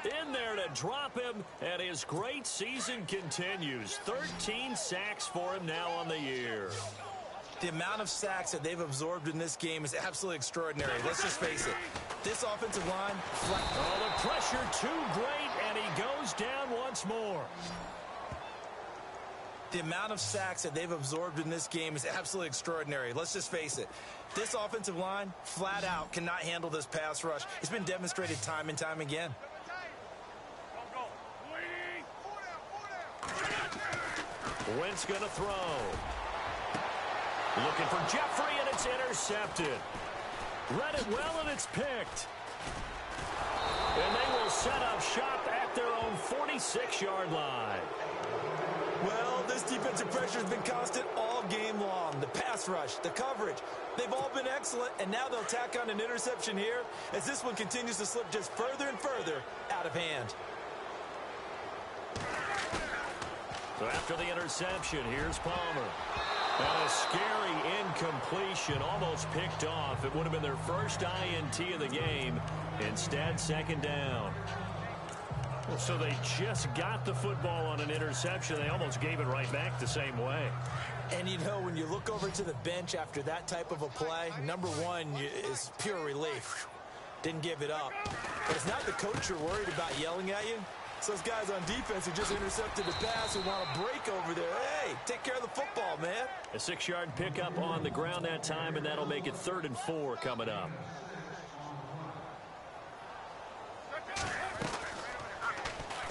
in there to drop him, and his great season continues. 13 sacks for him now on the year. The amount of sacks that they've absorbed in this game is absolutely extraordinary. Let's just face it. This offensive line... Oh, the pressure too great, and he goes down once more. The amount of sacks that they've absorbed in this game is absolutely extraordinary. Let's just face it. This offensive line, flat out, cannot handle this pass rush. It's been demonstrated time and time again. Wentz going to throw. Looking for Jeffrey, and it's intercepted. Read it well, and it's picked. And they will set up shop at their own 46-yard line. Well, this defensive pressure has been constant all game long. The pass rush, the coverage, they've all been excellent, and now they'll tack on an interception here as this one continues to slip just further and further out of hand. So after the interception, here's Palmer. And a scary incompletion, almost picked off. It would have been their first INT of the game. Instead, second down. So they just got the football on an interception. They almost gave it right back the same way. And, you know, when you look over to the bench after that type of a play, number one is pure relief. Didn't give it up. But it's not the coach you're worried about yelling at you. It's those guys on defense who just intercepted the pass who want to break over there. Hey, take care of the football, man. A 6-yard pickup on the ground that time, and that'll make it 3rd and 4 coming up.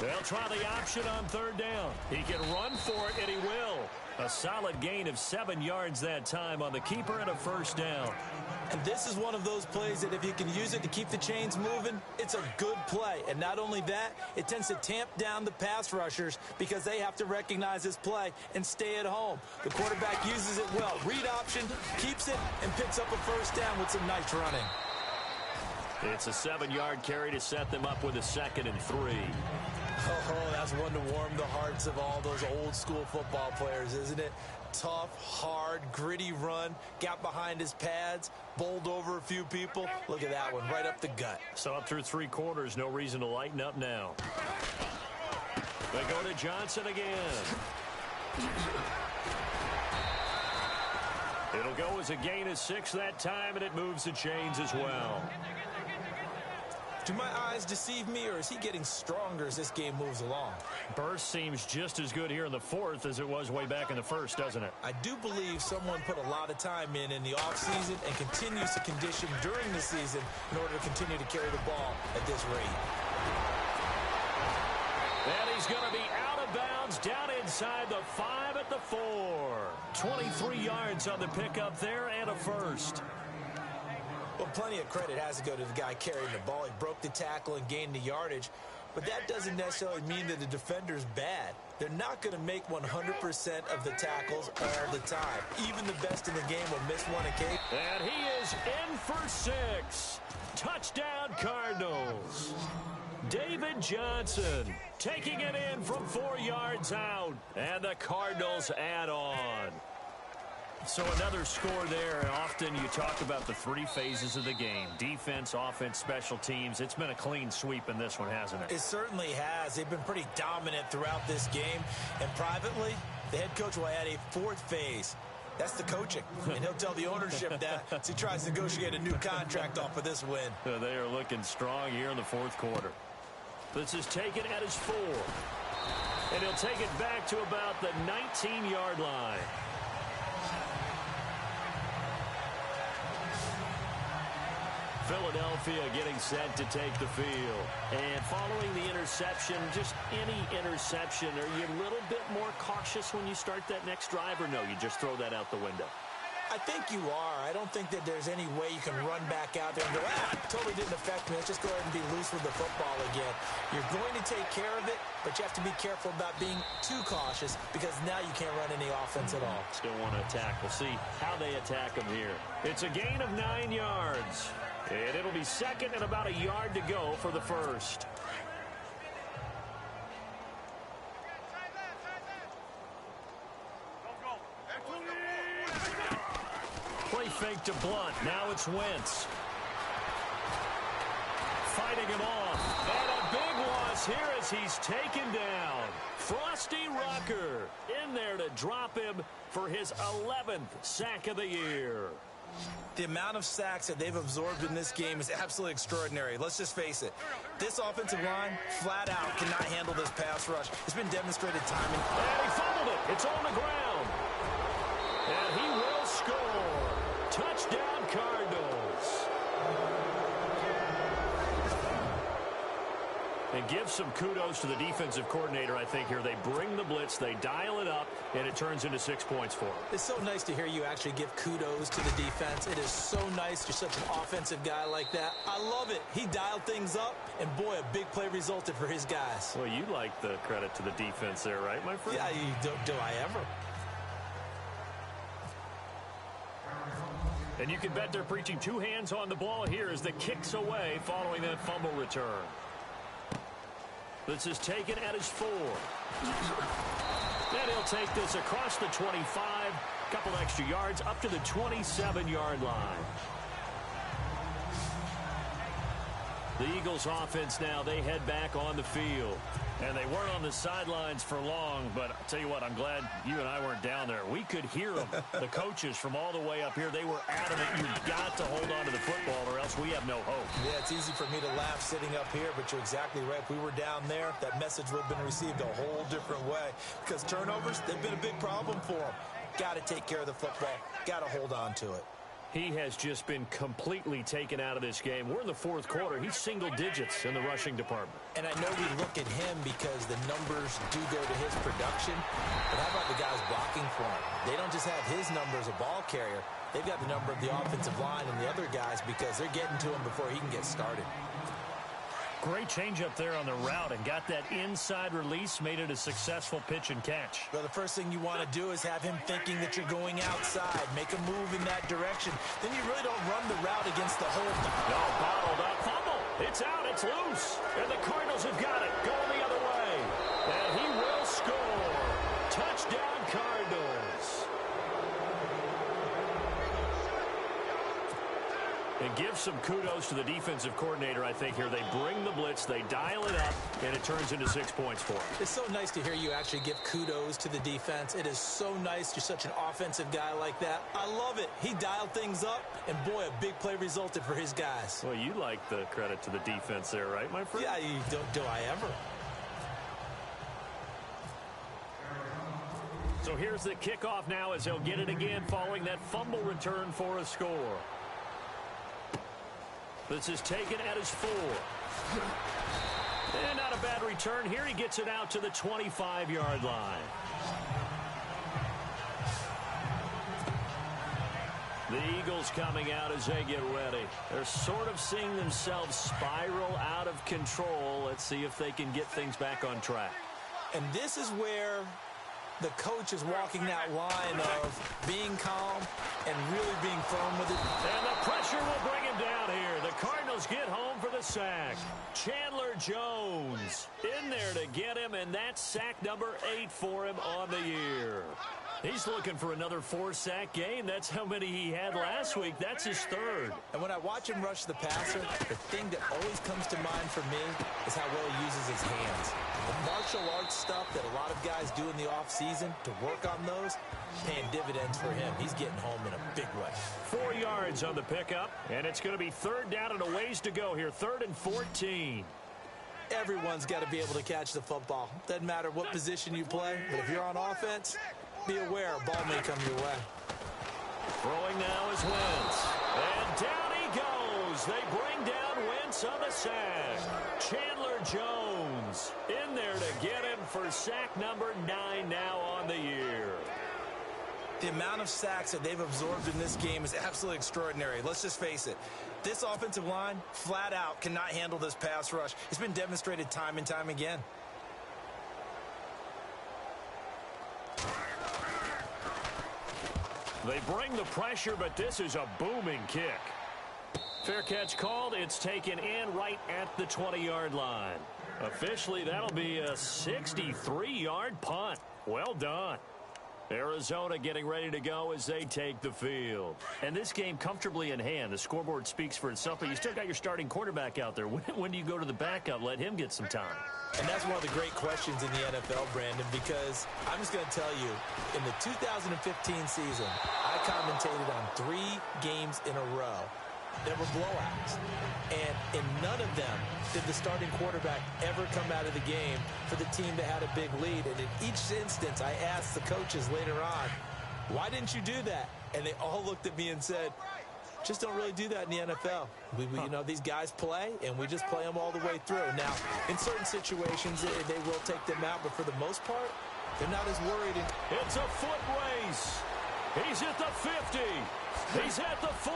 They'll try the option on 3rd down. He can run for it, and he will. A solid gain of 7 yards that time on the keeper and a 1st down. And this is one of those plays that if you can use it to keep the chains moving, it's a good play. And not only that, it tends to tamp down the pass rushers because they have to recognize this play and stay at home. The quarterback uses it well. Read option, keeps it, and picks up a 1st down with some nice running. It's a 7-yard carry to set them up with a 2nd and 3. Oh, that's one to warm the hearts of all those old school football players, isn't it? Tough, hard, gritty run, got behind his pads, bowled over a few people. Look at that one, right up the gut. So up through 3 quarters, no reason to lighten up now. They go to Johnson again. It'll go as a gain of 6 that time, and it moves the chains as well. Do my eyes deceive me, or is he getting stronger as this game moves along? Burst seems just as good here in the 4th as it was way back in the 1st, doesn't it? I do believe someone put a lot of time in the offseason and continues to condition during the season in order to continue to carry the ball at this rate. And he's going to be out of bounds down inside the 5 at the 4. 23 yards on the pickup there and a first. Well, plenty of credit has to go to the guy carrying the ball. He broke the tackle and gained the yardage. But that doesn't necessarily mean that the defender's bad. They're not going to make 100% of the tackles all the time. Even the best in the game will miss one occasion. And he is in for 6. Touchdown, Cardinals. David Johnson taking it in from 4 yards out. And the Cardinals add on. So another score there, and often you talk about the 3 phases of the game. Defense, offense, special teams. It's been a clean sweep in this one, hasn't it? It certainly has. They've been pretty dominant throughout this game. And privately, the head coach will add a 4th phase. That's the coaching. And he'll tell the ownership that as he tries to negotiate a new contract off of this win. They are looking strong here in the 4th quarter. This is taken at his 4. And he'll take it back to about the 19-yard line. Philadelphia getting set to take the field. And following the interception, just any interception, are you a little bit more cautious when you start that next drive, or no, you just throw that out the window? I think you are. I don't think that there's any way you can run back out there and go, totally didn't affect me. Let's just go ahead and be loose with the football again. You're going to take care of it, but you have to be careful about being too cautious because now you can't run any offense at all. Still want to attack. We'll see how they attack them here. It's a gain of 9 yards. And it'll be 2nd and about a yard to go for the 1st. Play fake to Blunt. Now it's Wentz. Fighting him off. And a big loss here as he's taken down. Frosty Rucker in there to drop him for his 11th sack of the year. The amount of sacks that they've absorbed in this game is absolutely extraordinary. Let's just face it. This offensive line, flat out, cannot handle this pass rush. It's been demonstrated time and... And he fumbled it. It's on the ground. And he will score. Touchdown, Cardinals. And give some kudos to the defensive coordinator, I think, here. They bring the blitz, they dial it up, and it turns into 6 points for them. It's so nice to hear you actually give kudos to the defense. It is so nice. You're such an offensive guy like that. I love it. He dialed things up, and boy, a big play resulted for his guys. Well, you like the credit to the defense there, right, my friend? Yeah, do I ever? And you can bet they're preaching 2 hands on the ball here as the kicks away following that fumble return. This is taken at his 4. Then he'll take this across the 25, couple extra yards up to the 27-yard line. The Eagles offense now, they head back on the field. And they weren't on the sidelines for long, but I'll tell you what, I'm glad you and I weren't down there. We could hear them, the coaches from all the way up here. They were adamant, you've got to hold on to the football or else we have no hope. Yeah, it's easy for me to laugh sitting up here, but you're exactly right. If we were down there, that message would have been received a whole different way. Because turnovers, they've been a big problem for them. Got to take care of the football. Got to hold on to it. He has just been completely taken out of this game. We're in the 4th quarter. He's single digits in the rushing department. And I know we look at him because the numbers do go to his production. But how about the guys blocking for him? They don't just have his number as a ball carrier. They've got the number of the offensive line and the other guys because they're getting to him before he can get started. Great change up there on the route and got that inside release, made it a successful pitch and catch. Well, the first thing you want to do is have him thinking that you're going outside, make a move in that direction. Then you really don't run the route against the whole... No, bottled up, fumble. It's out, it's loose. And the Cardinals have got it, going the other way. Touchdown, Cardinals. And give some kudos to the defensive coordinator, I think, here. They bring the blitz, they dial it up, and it turns into 6 points for them. It's so nice to hear you actually give kudos to the defense. It is so nice. You're such an offensive guy like that. I love it. He dialed things up, and boy, a big play resulted for his guys. Well, you like the credit to the defense there, right, my friend? Yeah, do I ever? So here's the kickoff now as they'll get it again following that fumble return for a score. This is taken at his 4. And not a bad return here. He gets it out to the 25-yard line. The Eagles coming out as they get ready. They're sort of seeing themselves spiral out of control. Let's see if they can get things back on track. And this is where the coach is walking that line of being calm and really being firm with it. And the pressure will bring him down here. The Cardinals get home for the sack. Chandler Jones in there to get him, and that's sack number 8 for him on the year. He's looking for another 4-sack game. That's how many he had last week. That's his 3rd. And when I watch him rush the passer, the thing that always comes to mind for me is how well he uses his hands. The martial arts stuff that a lot of guys do in the offseason to work on those, paying dividends for him. He's getting home in a big way. 4 yards on the pickup, and it's going to be 3rd down and a ways to go here. 3rd and 14. Everyone's got to be able to catch the football. Doesn't matter what position you play, but if you're on offense, be aware a ball may come your way. Throwing now is Wentz. And down he goes. They bring down Wentz on the sack. Chandler Jones in there to get him for sack number 9 now on the year. The amount of sacks that they've absorbed in this game is absolutely extraordinary. Let's just face it. This offensive line, flat out, cannot handle this pass rush. It's been demonstrated time and time again. They bring the pressure, but this is a booming kick. Fair catch called. It's taken in right at the 20-yard line. Officially, that'll be a 63-yard punt. Well done. Arizona getting ready to go as they take the field. And this game comfortably in hand. The scoreboard speaks for itself, but you still got your starting quarterback out there. When do you go to the backup? Let him get some time. And that's one of the great questions in the NFL, Brandon, because I'm just going to tell you, in the 2015 season, I commentated on 3 games in a row that were blowouts. And in none of them did the starting quarterback ever come out of the game for the team that had a big lead. And in each instance, I asked the coaches later on, why didn't you do that? And they all looked at me and said, just don't really do that in the NFL. You know, these guys play, and we just play them all the way through. Now, in certain situations, they will take them out, but for the most part, they're not as worried. It's a foot race. He's at the 50. He's at the 40.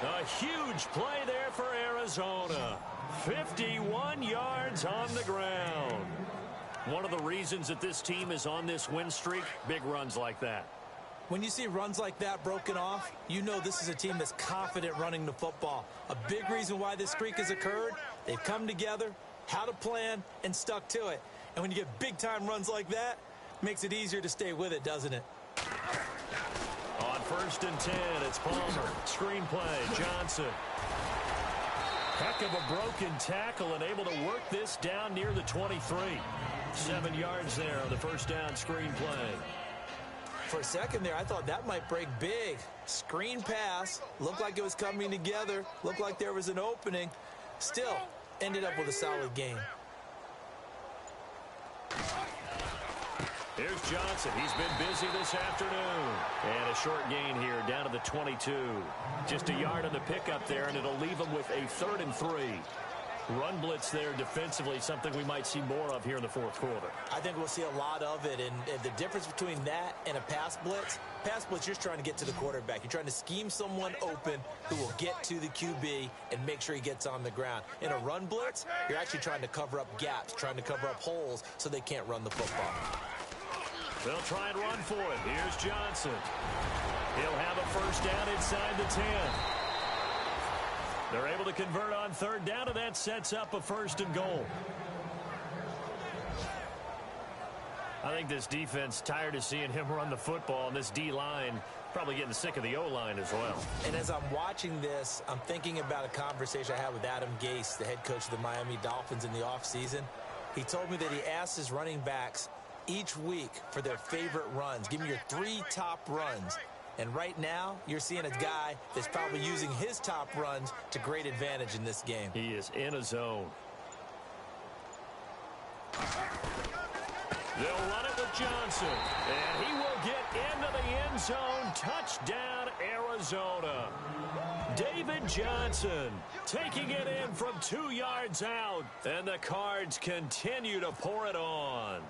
A huge play there for Arizona. 51 yards on the ground. One of the reasons that this team is on this win streak, big runs like that. When you see runs like that broken off, you know this is a team that's confident running the football. A big reason why this streak has occurred, they've come together, had a plan, and stuck to it. And when you get big-time runs like that, it makes it easier to stay with it, doesn't it? On 1st and 10, it's Palmer. Screen play, Johnson. Heck of a broken tackle and able to work this down near the 23. 7 yards there on the 1st down screen play. For a second there, I thought that might break big. Screen pass. Looked like it was coming together. Looked like there was an opening. Still, ended up with a solid game. Here's Johnson. He's been busy this afternoon. And a short gain here down to the 22. Just a yard on the pickup there, and it'll leave him with a 3rd and 3. Run blitz there defensively, something we might see more of here in the 4th quarter. I think we'll see a lot of it, and the difference between that and a pass blitz, you're just trying to get to the quarterback. You're trying to scheme someone open who will get to the QB and make sure he gets on the ground. In a run blitz, you're actually trying to cover up gaps, trying to cover up holes so they can't run the football. They'll try and run for it. Here's Johnson. He'll have a 1st down inside the 10. They're able to convert on 3rd down, and that sets up a 1st and goal. I think this defense tired of seeing him run the football, and this D-line probably getting sick of the O-line as well. And as I'm watching this, I'm thinking about a conversation I had with Adam Gase, the head coach of the Miami Dolphins in the offseason. He told me that he asked his running backs each week for their favorite runs. Give me your 3 top runs. And right now, you're seeing a guy that's probably using his top runs to great advantage in this game. He is in a zone. They'll run it with Johnson, and he will get into the end zone. Touchdown, Arizona. David Johnson taking it in from 2 yards out, and the Cards continue to pour it on.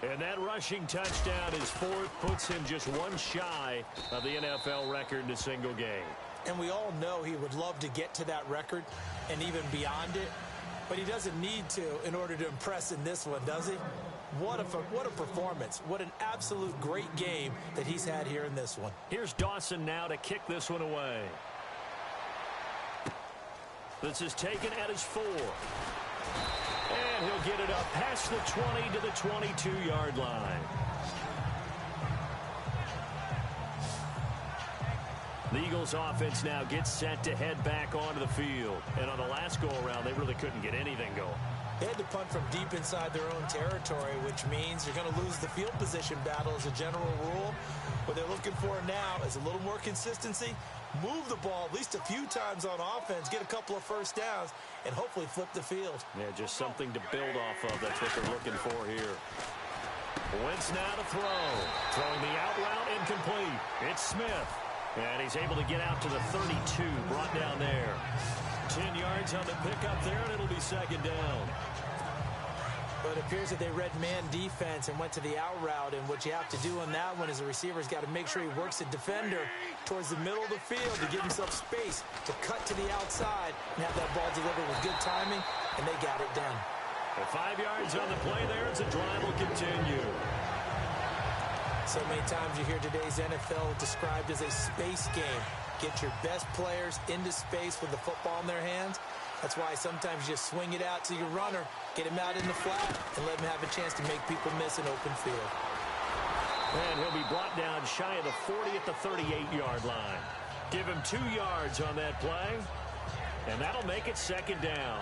And that rushing touchdown, his 4th, puts him just 1 shy of the NFL record in a single game. And we all know he would love to get to that record and even beyond it, but he doesn't need to in order to impress in this one, does he? What a performance. What an absolute great game that he's had here in this one. Here's Dawson now to kick this one away. This is taken at his 4. And he'll get it up past the 20 to the 22-yard line. The Eagles offense now gets set to head back onto the field. And on the last go-around, they really couldn't get anything going. They had to punt from deep inside their own territory, which means you're going to lose the field position battle as a general rule. What they're looking for now is a little more consistency, move the ball at least a few times on offense, get a couple of first downs, and hopefully flip the field. Yeah, just something to build off of. That's what they're looking for here. Wentz now to throw. Throwing the out route incomplete. It's Smith. And he's able to get out to the 32, brought down there. 10 yards on the pickup there, and it'll be 2nd down. But it appears that they read man defense and went to the out route, and what you have to do on that one is the receiver's got to make sure he works the defender towards the middle of the field to give himself space to cut to the outside and have that ball delivered with good timing, and they got it down. The 5 yards on the play there as the drive will continue. So many times you hear today's NFL described as a space game. Get your best players into space with the football in their hands. That's why sometimes you just swing it out to your runner, get him out in the flat, and let him have a chance to make people miss an open field. And he'll be brought down shy of the 40 at the 38-yard line. Give him 2 yards on that play, and that'll make it 2nd down.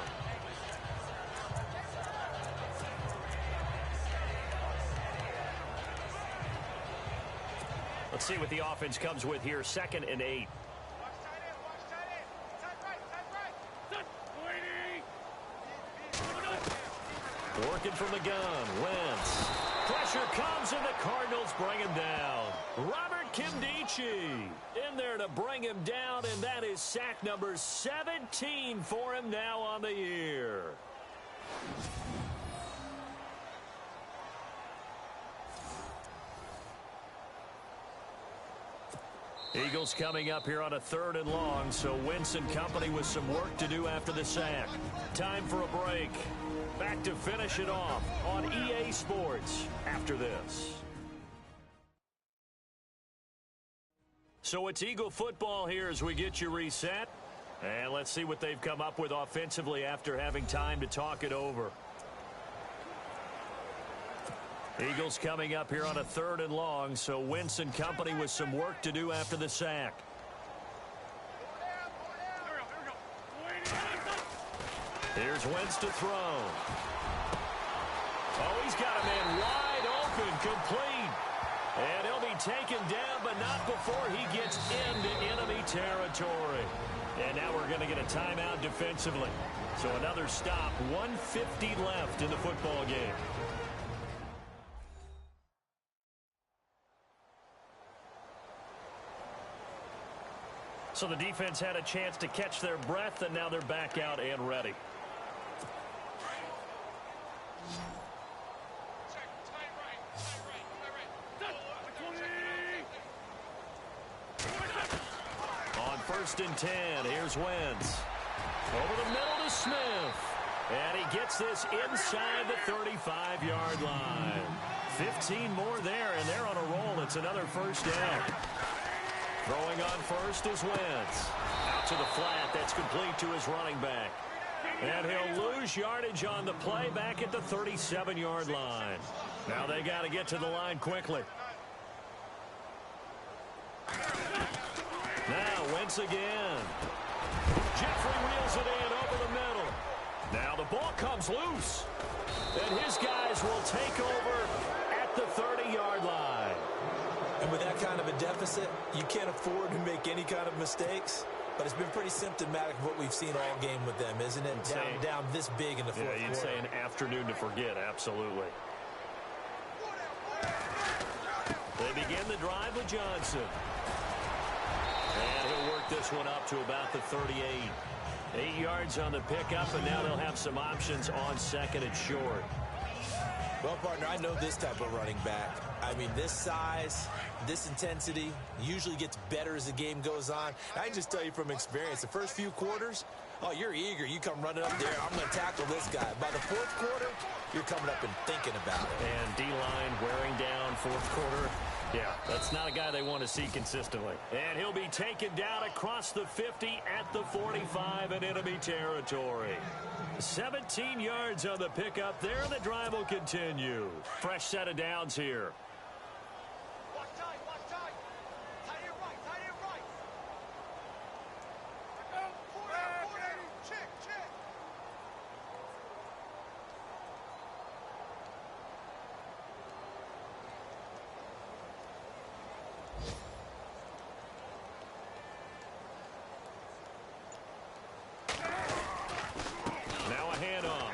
Let's see what the offense comes with here. 2nd and 8. Working from the gun. Wentz. Pressure comes, and the Cardinals bring him down. Robert Kimdichie in there to bring him down, and that is sack number 17 for him now on the year. Eagles coming up here on a 3rd and long, so Wentz and company with some work to do after the sack. Time for a break. Back to finish it off on EA Sports after this. So it's Eagle football here as we get you reset. And let's see what they've come up with offensively after having time to talk it over. Eagles coming up here on a 3rd and long, so Wentz and company with some work to do after the sack. Here's Wentz to throw. Oh, he's got a man wide open, complete. And he'll be taken down, but not before he gets into enemy territory. And now we're going to get a timeout defensively. So another stop, 1:50 left in the football game. So the defense had a chance to catch their breath, and now they're back out and ready. On 1st and 10, here's Wentz. Over the middle to Smith. And he gets this inside the 35-yard line. 15 more there, and they're on a roll. It's another 1st down. Throwing on 1st is Wentz. Out to the flat. That's complete to his running back. And he'll lose yardage on the play back at the 37-yard line. Now they got to get to the line quickly. Now Wentz again. Jeffrey reels it in over the middle. Now the ball comes loose. And his guys will take over at the 30-yard line. And with that kind of a deficit, you can't afford to make any kind of mistakes. But it's been pretty symptomatic of what we've seen all game with them, isn't it? Down this big in the fourth quarter. You'd say an afternoon to forget, absolutely. They begin the drive with Johnson. And he'll work this one up to about the 38. 8 yards on the pickup, and now they'll have some options on second and short. Well, partner, I know this type of running back. I mean, this size, this intensity usually gets better as the game goes on. I can just tell you from experience, the first few quarters, oh, you're eager. You come running up there, I'm going to tackle this guy. By the fourth quarter, you're coming up and thinking about it. And D-line wearing down fourth quarter. Yeah, that's not a guy they want to see consistently. And he'll be taken down across the 50 at the 45 in enemy territory. 17 yards on the pickup there, and the drive will continue. Fresh set of downs here.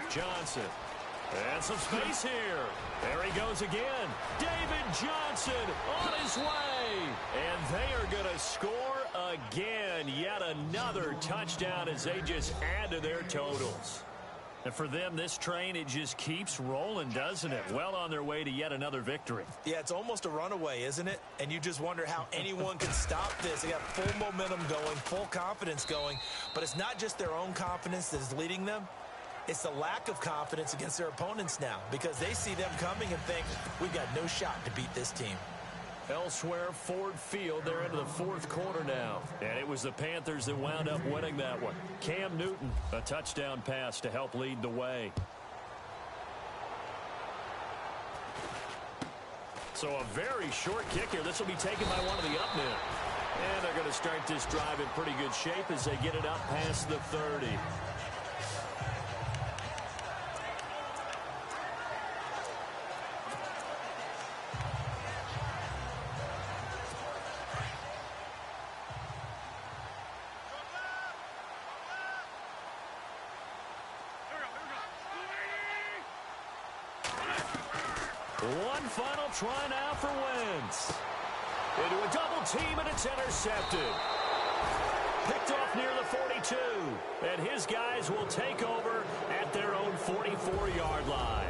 Johnson. And some space here. There he goes again. David Johnson on his way. And they are going to score again. Yet another touchdown as they just add to their totals. And for them, this train, it just keeps rolling, doesn't it? Well on their way to yet another victory. Yeah, it's almost a runaway, isn't it? And you just wonder how anyone can stop this. They got full momentum going, full confidence going. But it's not just their own confidence that is leading them. It's the lack of confidence against their opponents now because they see them coming and think, we've got no shot to beat this team. Elsewhere, Ford Field, they're into the fourth quarter now. And it was the Panthers that wound up winning that one. Cam Newton, a touchdown pass to help lead the way. So a very short kick here. This will be taken by one of the up men. And they're going to start this drive in pretty good shape as they get it up past the 30. One final try now for Wentz. Into a double team, and it's intercepted. Picked off near the 42. And his guys will take over at their own 44-yard line.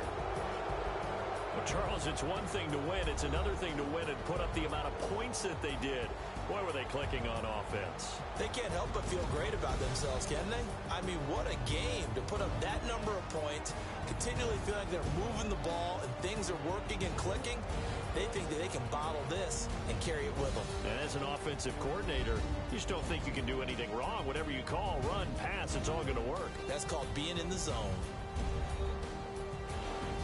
Well, Charles, it's one thing to win. It's another thing to win and put up the amount of points that they did. Boy, were they clicking on offense. They can't help but feel great about themselves, can they? I mean, what a game to put up that number of points, continually feel like they're moving the ball and things are working and clicking. They think that they can bottle this and carry it with them. And as an offensive coordinator, you just don't think you can do anything wrong. Whatever you call, run, pass, it's all going to work. That's called being in the zone.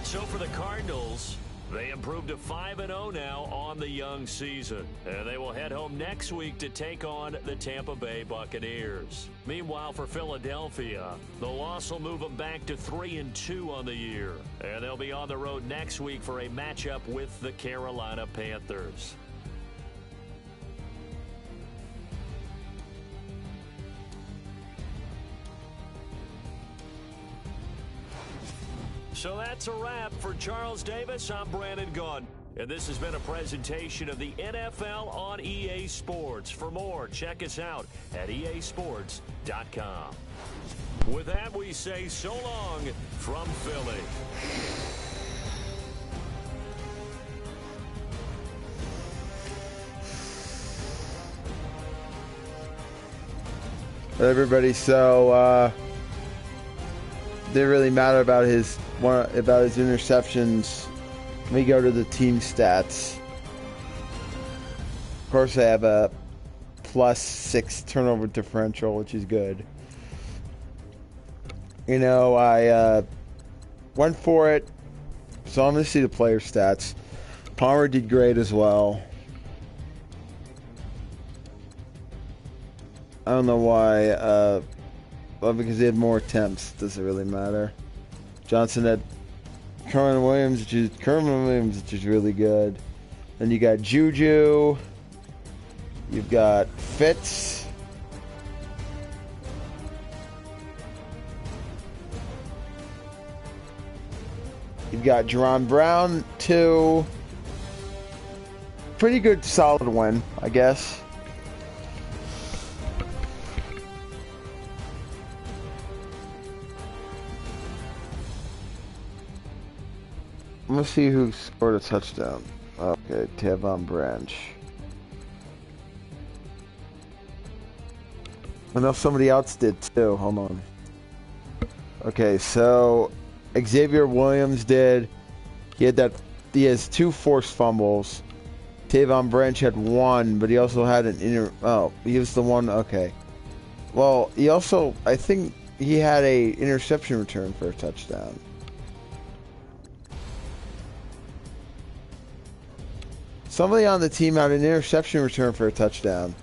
So for the Cardinals, they improved to 5-0 now on the young season. And they will head home next week to take on the Tampa Bay Buccaneers. Meanwhile, for Philadelphia, the loss will move them back to 3-2 on the year. And they'll be on the road next week for a matchup with the Carolina Panthers. So that's a wrap. For Charles Davis, I'm Brandon Gaudin. And this has been a presentation of the NFL on EA Sports. For more, check us out at easports.com. With that, we say so long from Philly. Everybody, so didn't really matter about his interceptions. Let me go to the team stats. Of course, they have a +6 turnover differential, which is good. I went for it. So I'm going to see the player stats. Palmer did great as well. I don't know why. Well, because he had more attempts. Doesn't really matter. Johnson had Kerwin Williams, which is really good. Then you got Juju. You've got Fitz. You've got Jerron Brown, 2. Pretty good, solid win, I guess. I'm gonna see who scored a touchdown. Okay, Tavon Branch. I know somebody else did too. Hold on. Okay, so Xavier Williams did. He has 2 forced fumbles. Tavon Branch had 1, but he also had he was the one. Okay. Well, I think he had a interception return for a touchdown. Somebody on the team had an interception return for a touchdown.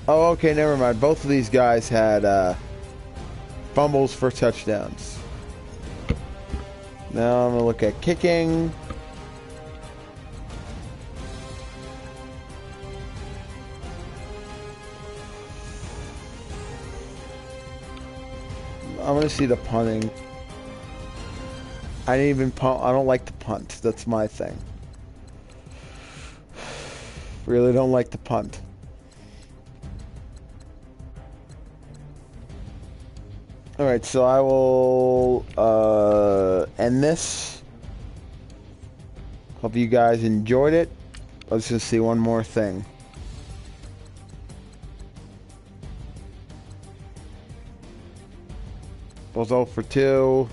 Oh, okay, never mind. Both of these guys had fumbles for touchdowns. Now I'm going to look at kicking. I'm going to see the punting. I didn't even punt. I don't like to punt. That's my thing. Really don't like to punt. Alright, so I will end this. Hope you guys enjoyed it. Let's just see one more thing. Was 0 for 2.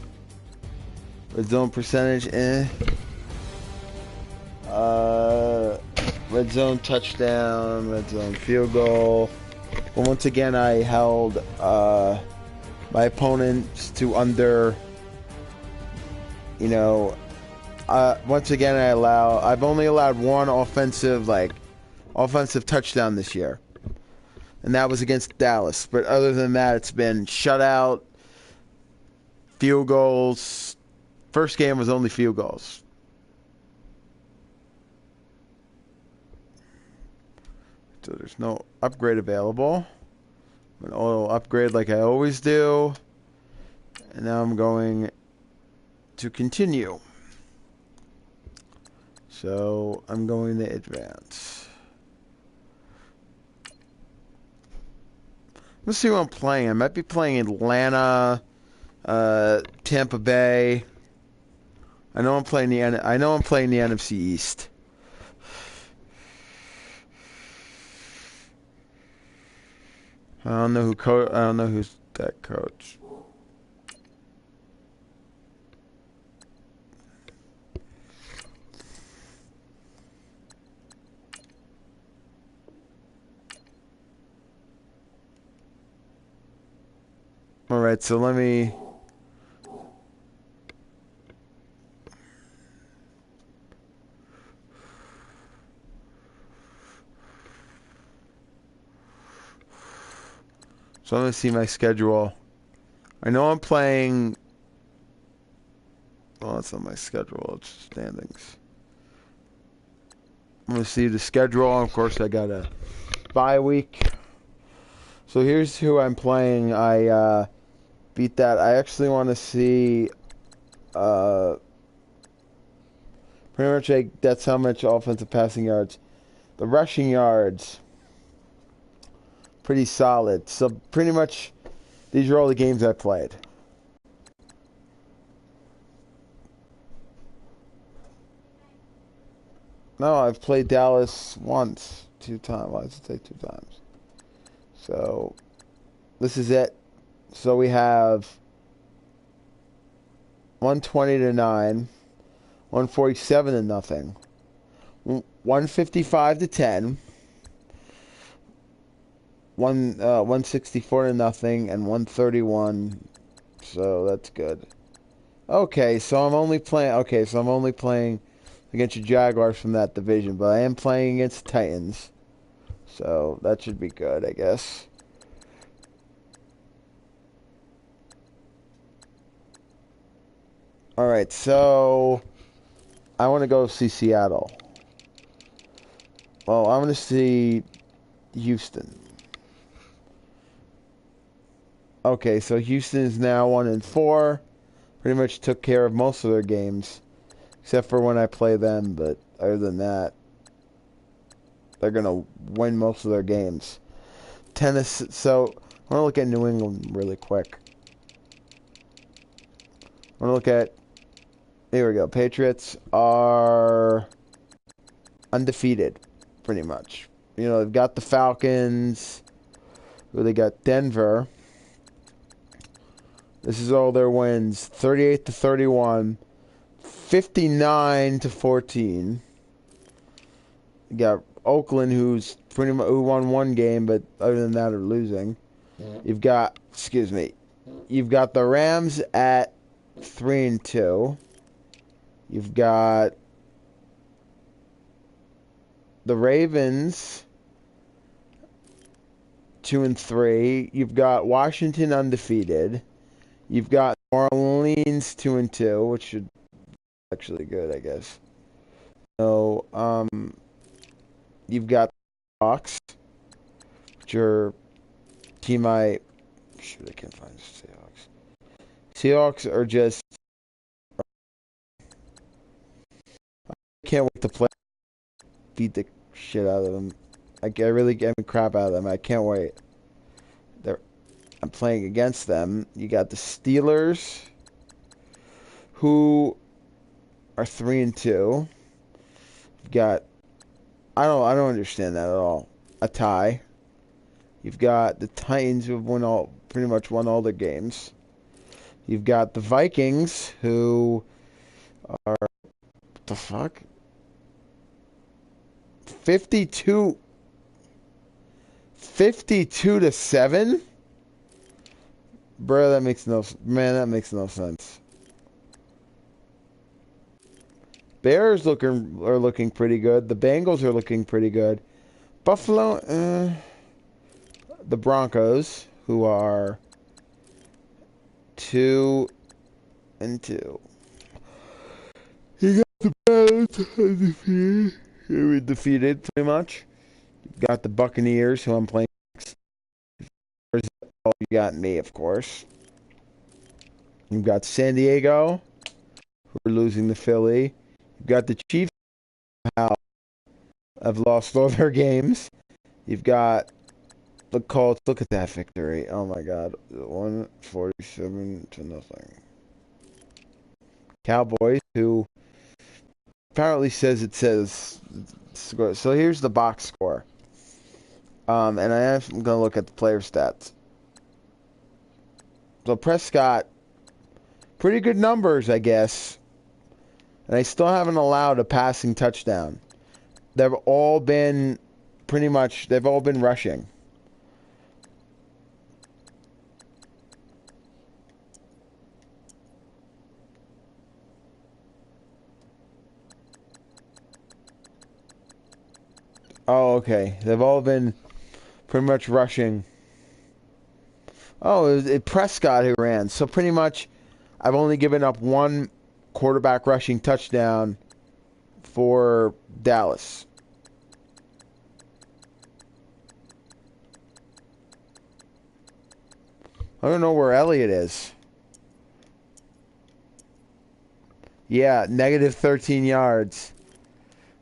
Red zone percentage, red zone touchdown, red zone field goal. Well, once again, I held my opponents to under. Once again, I've only allowed one offensive touchdown this year, and that was against Dallas. But other than that, it's been shutout, field goals. First game was only field goals. So there's no upgrade available. I'm going to auto upgrade like I always do. And now I'm going to continue. So I'm going to advance. Let's see what I'm playing. I might be playing Atlanta, Tampa Bay. I know I'm playing the NFC East. I don't know who's that coach. All right, so let me. So I'm going to see my schedule. I know I'm playing. Well, it's not my schedule. It's standings. I'm going to see the schedule. Of course, I got a bye week. So here's who I'm playing. I beat that. I actually want to see. Pretty much, that's how much offensive passing yards. The rushing yards. Pretty solid. So pretty much these are all the games I played. No, I've played Dallas once, 2 times. Why does it say 2 times? So this is it. So we have 120-9, 147-0, 155-10. 164 to nothing and 131. So that's good. Okay, so I'm only playing. Okay, so I'm only playing against the Jaguars from that division, but I am playing against the Titans, so that should be good, I guess. All right, so I want to go see Seattle. Well, I'm going to see Houston. Okay, so Houston is now 1-4. Pretty much took care of most of their games, except for when I play them. But other than that, they're gonna win most of their games. Tennessee. So I want to look at New England really quick. I want to look at. Here we go. Patriots are undefeated, pretty much. You know, they've got the Falcons. They got Denver. This is all their wins: 38-31, 59-14. You got Oakland, who won one game, but other than that, are losing. You've got, you've got the Rams at 3-2. You've got the Ravens 2-3. You've got Washington undefeated. You've got New Orleans 2-2, which should actually good, I guess. So, you've got the Seahawks, which are team I can't find the Seahawks. Seahawks are just. I can't wait to play. Beat the shit out of them. I really get the crap out of them. I can't wait. I'm playing against them. You got the Steelers, who are 3-2. You've got. I don't understand that at all. A tie. You've got the Titans, who have pretty much won all their games. You've got the Vikings, who are what the fuck? 52-7? Bro, that makes no sense. Bears are looking pretty good. The Bengals are looking pretty good. Buffalo, the Broncos, who are 2-2. You got the Bears undefeated. They were defeated pretty much. You got the Buccaneers, who I'm playing. All you got me, of course. You've got San Diego, who are losing to Philly. You've got the Chiefs, who have lost all their games. You've got the Colts. Look at that victory. Oh my God. 147-0. Cowboys, who apparently says so here's the box score. And I am going to look at the player stats. So Prescott, pretty good numbers, I guess. And I still haven't allowed a passing touchdown. They've all been rushing. Oh, okay. They've all been pretty much rushing. Oh, it was Prescott who ran. So pretty much, I've only given up one quarterback rushing touchdown for Dallas. I don't know where Elliott is. Yeah, negative 13 yards.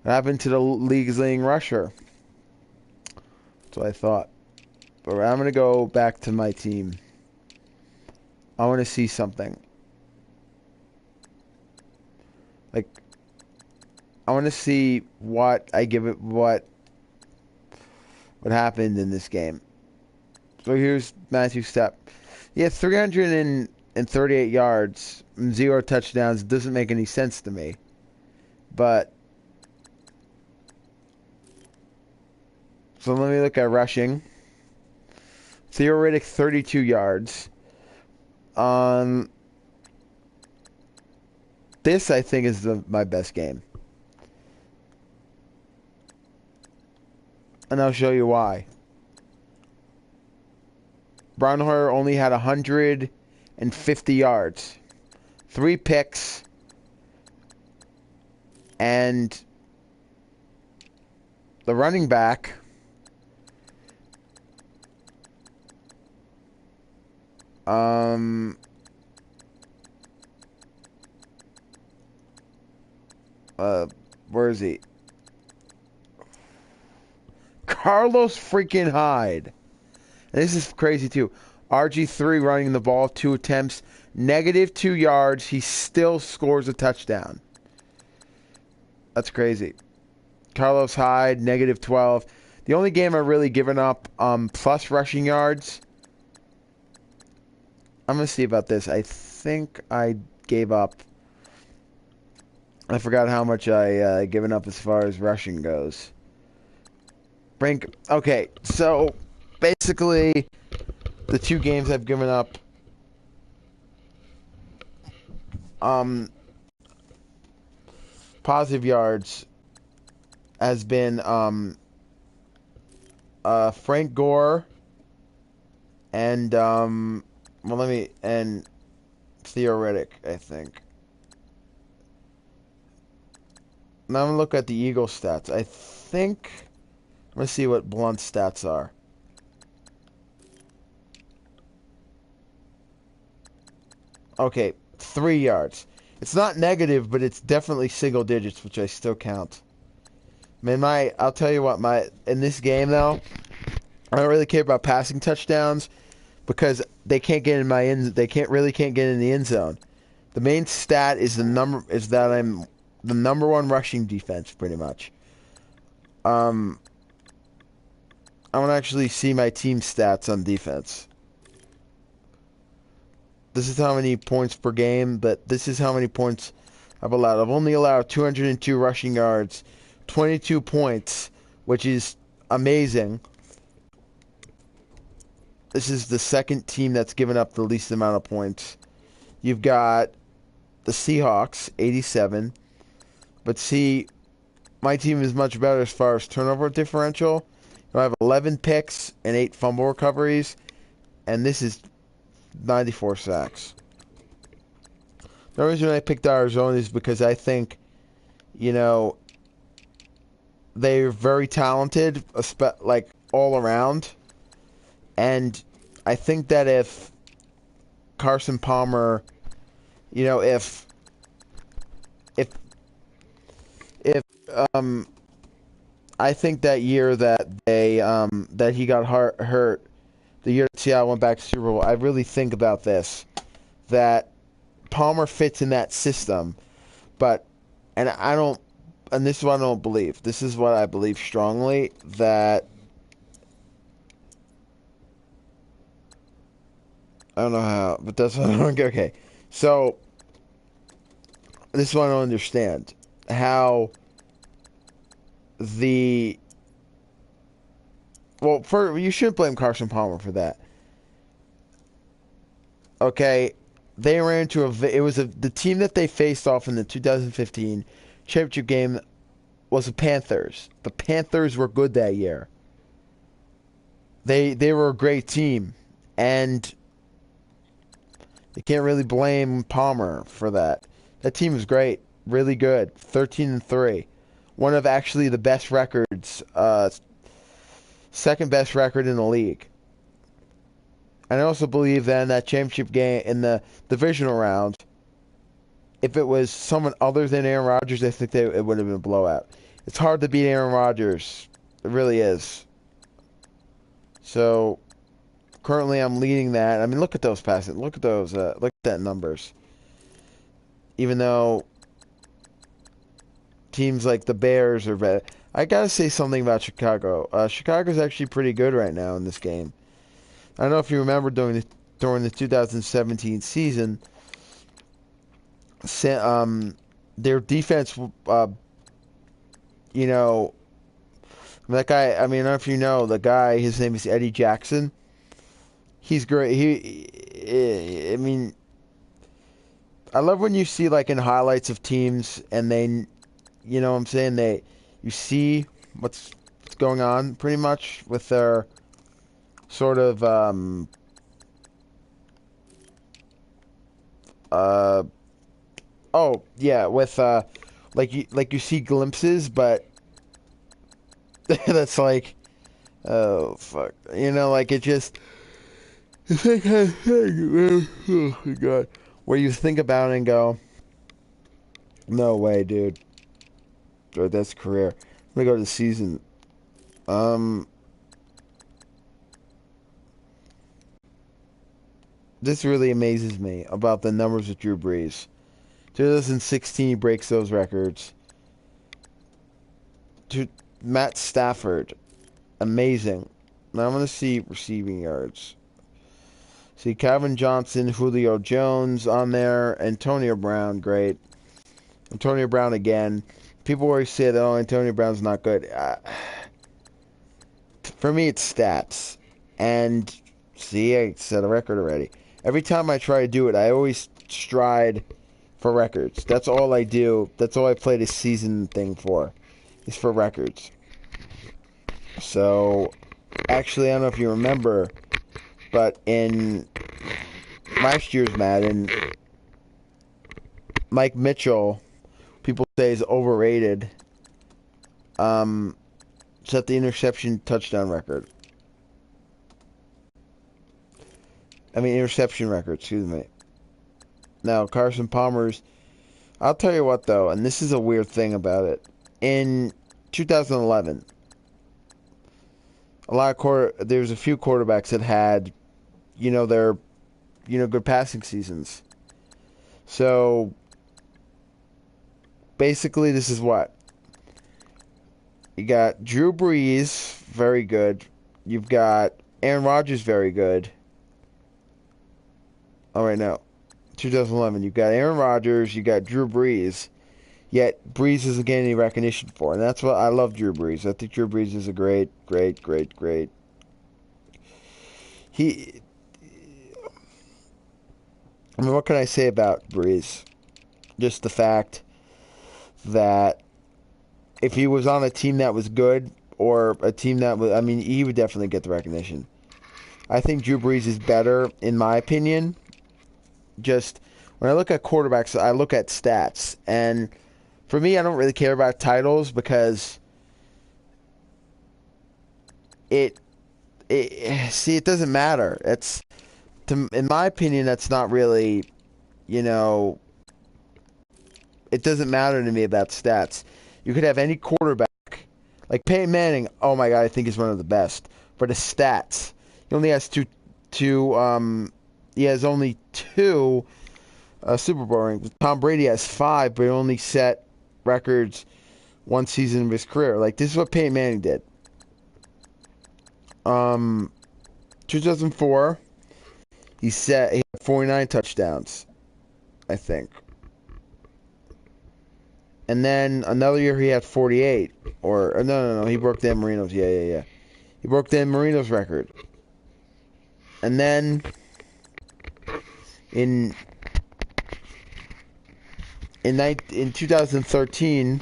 What happened to the league's leading rusher? That's what I thought. But I'm going to go back to my team. I want to see something. Like, I want to see what happened in this game. So here's Matthew Stepp. Yeah, 338 yards, 0 touchdowns. Doesn't make any sense to me. But so let me look at rushing. Theoretic 32 yards. This I think is my best game. And I'll show you why. Braunhoyer only had 150 yards. 3 picks. And the running back where is he? Carlos freaking Hyde. And this is crazy too. RG3 running the ball, 2 attempts, -2 yards. He still scores a touchdown. That's crazy. Carlos Hyde, -12. The only game I've really given up plus rushing yards. I'm going to see about this. I think I gave up. I forgot how much I given up as far as rushing goes. Okay, so basically the 2 games I've given up positive yards has been Frank Gore and and Theoretic, I think. Now I'm gonna look at the Eagles stats. I think I'm gonna see what Blunt's stats are. Okay, 3 yards. It's not negative, but it's definitely single digits, which I still count. Man, I'll tell you what, in this game though, I don't really care about passing touchdowns because they can't get in they can't get in the end zone. The main stat is that I'm the number 1 rushing defense, pretty much. I want to actually see my team stats on defense. This is how many points per game, but this is how many points I've allowed. I've only allowed 202 rushing yards, 22 points, which is amazing. This is the second team that's given up the least amount of points. You've got the Seahawks, 87. But see, my team is much better as far as turnover differential. I have 11 picks and 8 fumble recoveries, and this is 94 sacks. The reason I picked Arizona is because I think, they're very talented, like all around. And I think that if Carson Palmer, if I think that year that that he got hurt, the year that Seattle went back to Super Bowl, I really think about this, that Palmer fits in that system, and this is what I don't believe. This is what I believe strongly, that I don't know how, but that's what I don't get. Okay, so this is what I don't understand. How you shouldn't blame Carson Palmer for that. Okay, they ran into the team that they faced off in the 2015 championship game was the Panthers. The Panthers were good that year. They were a great team, and you can't really blame Palmer for that. That team was great, really good, 13-3. One of actually the best records, second best record in the league. And I also believe that in that championship game, in the divisional round, if it was someone other than Aaron Rodgers, I think it would have been a blowout. It's hard to beat Aaron Rodgers. It really is. So, currently I'm leading that. I mean, look at those passes. Look at those. Look at that numbers. Even though teams like the Bears are better. I gotta say something about Chicago. Chicago's actually pretty good right now in this game. I don't know if you remember during the 2017 season, their defense, that guy. I mean, I don't know if you know the guy. His name is Eddie Jackson. He's great. I mean, I love when you see like in highlights of teams and they, you know what I'm saying, you see what's going on pretty much with their sort of oh yeah, with like you see glimpses, but that's like, oh fuck, you know, like it just, it's that kind of thing, man. Oh my god, where you think about it and go, no way, dude. Or that's career. I'm gonna go to the season. This really amazes me about the numbers with Drew Brees. 2016 he breaks those records. To Matt Stafford, amazing. Now I'm gonna see receiving yards. See Calvin Johnson, Julio Jones on there, Antonio Brown, great. Antonio Brown again. People always say that, oh, Antonio Brown's not good. For me, it's stats. And see, I set a record already. Every time I try to do it, I always stride for records. That's all I do. That's all I play this season thing for, is for records. So, actually, I don't know if you remember, but in last year's Madden, Mike Mitchell, people say is overrated, set the interception touchdown record. I mean, interception record, excuse me. Now, Carson Palmer's, I'll tell you what, though, and this is a weird thing about it. In 2011, there's a few quarterbacks that had, their, good passing seasons. So, basically, this is what? You got Drew Brees, very good. You've got Aaron Rodgers, very good. Oh, right now, 2011, you've got Aaron Rodgers, you got Drew Brees, yet Brees isn't getting any recognition for it. And that's what I love Drew Brees. I think Drew Brees is a great. I mean, what can I say about Brees? Just the fact that if he was on a team that was good, or a team that was, I mean, he would definitely get the recognition. I think Drew Brees is better, in my opinion. Just, when I look at quarterbacks, I look at stats. And for me, I don't really care about titles because it doesn't matter. In my opinion, that's not really, it doesn't matter to me about stats. You could have any quarterback, like Peyton Manning, oh my God, I think he's one of the best. But his stats, he only has he has only two Super Bowl rings. Tom Brady has 5, but he only set records one season of his career. Like, this is what Peyton Manning did. 2004, he had 49 touchdowns, I think. And then another year he had 48. Or no, he broke Dan Marino's. Yeah. He broke Dan Marino's record. And then in 2013,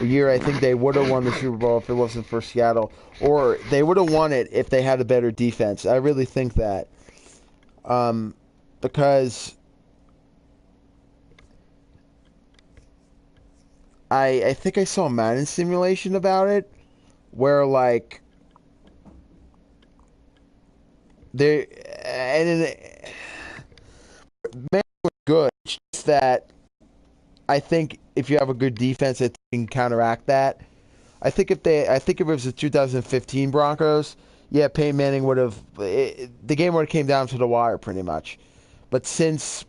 a year I think they would have won the Super Bowl if it wasn't for Seattle, or they would have won it if they had a better defense. I really think that, because I think I saw a Madden simulation about it, where like man was good. It's just that I think if you have a good defense, it can counteract that. I think if it was the 2015 Broncos, yeah, Peyton Manning would have. The game would have came down to the wire pretty much. But since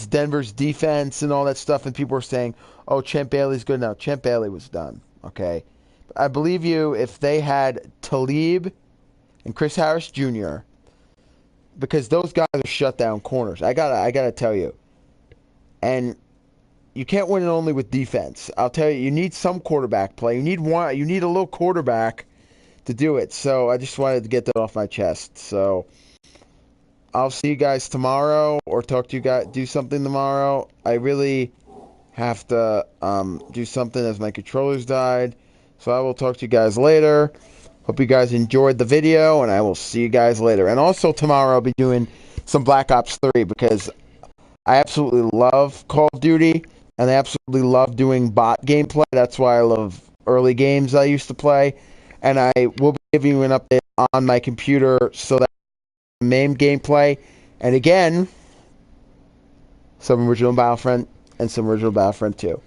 Denver's defense and all that stuff, and people were saying, "Oh, Champ Bailey's good now," Champ Bailey was done. Okay, I believe you if they had Talib and Chris Harris Jr. because those guys are shutdown corners. I gotta tell you, and you can't win it only with defense. I'll tell you, you need some quarterback play. You need a little quarterback to do it. So I just wanted to get that off my chest. So I'll see you guys tomorrow, or talk to you guys, do something tomorrow. I really have to do something as my controllers died. So I will talk to you guys later. Hope you guys enjoyed the video, and I will see you guys later. And also tomorrow I'll be doing some Black Ops 3, because I absolutely love Call of Duty, and I absolutely love doing bot gameplay. That's why I love early games I used to play. And I will be giving you an update on my computer so that main gameplay, and again, some original Battlefront and some original Battlefront 2.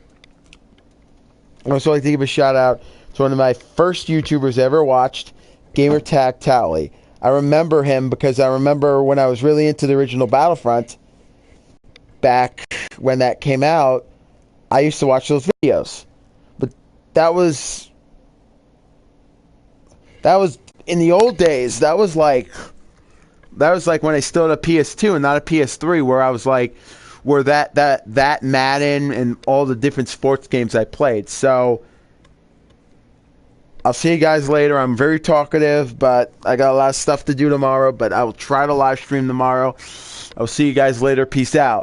I'd also like to give a shout out to one of my first YouTubers I ever watched, Gamertag Tally. I remember him because I remember when I was really into the original Battlefront, back when that came out, I used to watch those videos. But that was in the old days. That was like when I still had a PS2 and not a PS3, where I was like, where that Madden and all the different sports games I played. So I'll see you guys later. I'm very talkative, but I got a lot of stuff to do tomorrow, but I will try to live stream tomorrow. I'll see you guys later. Peace out.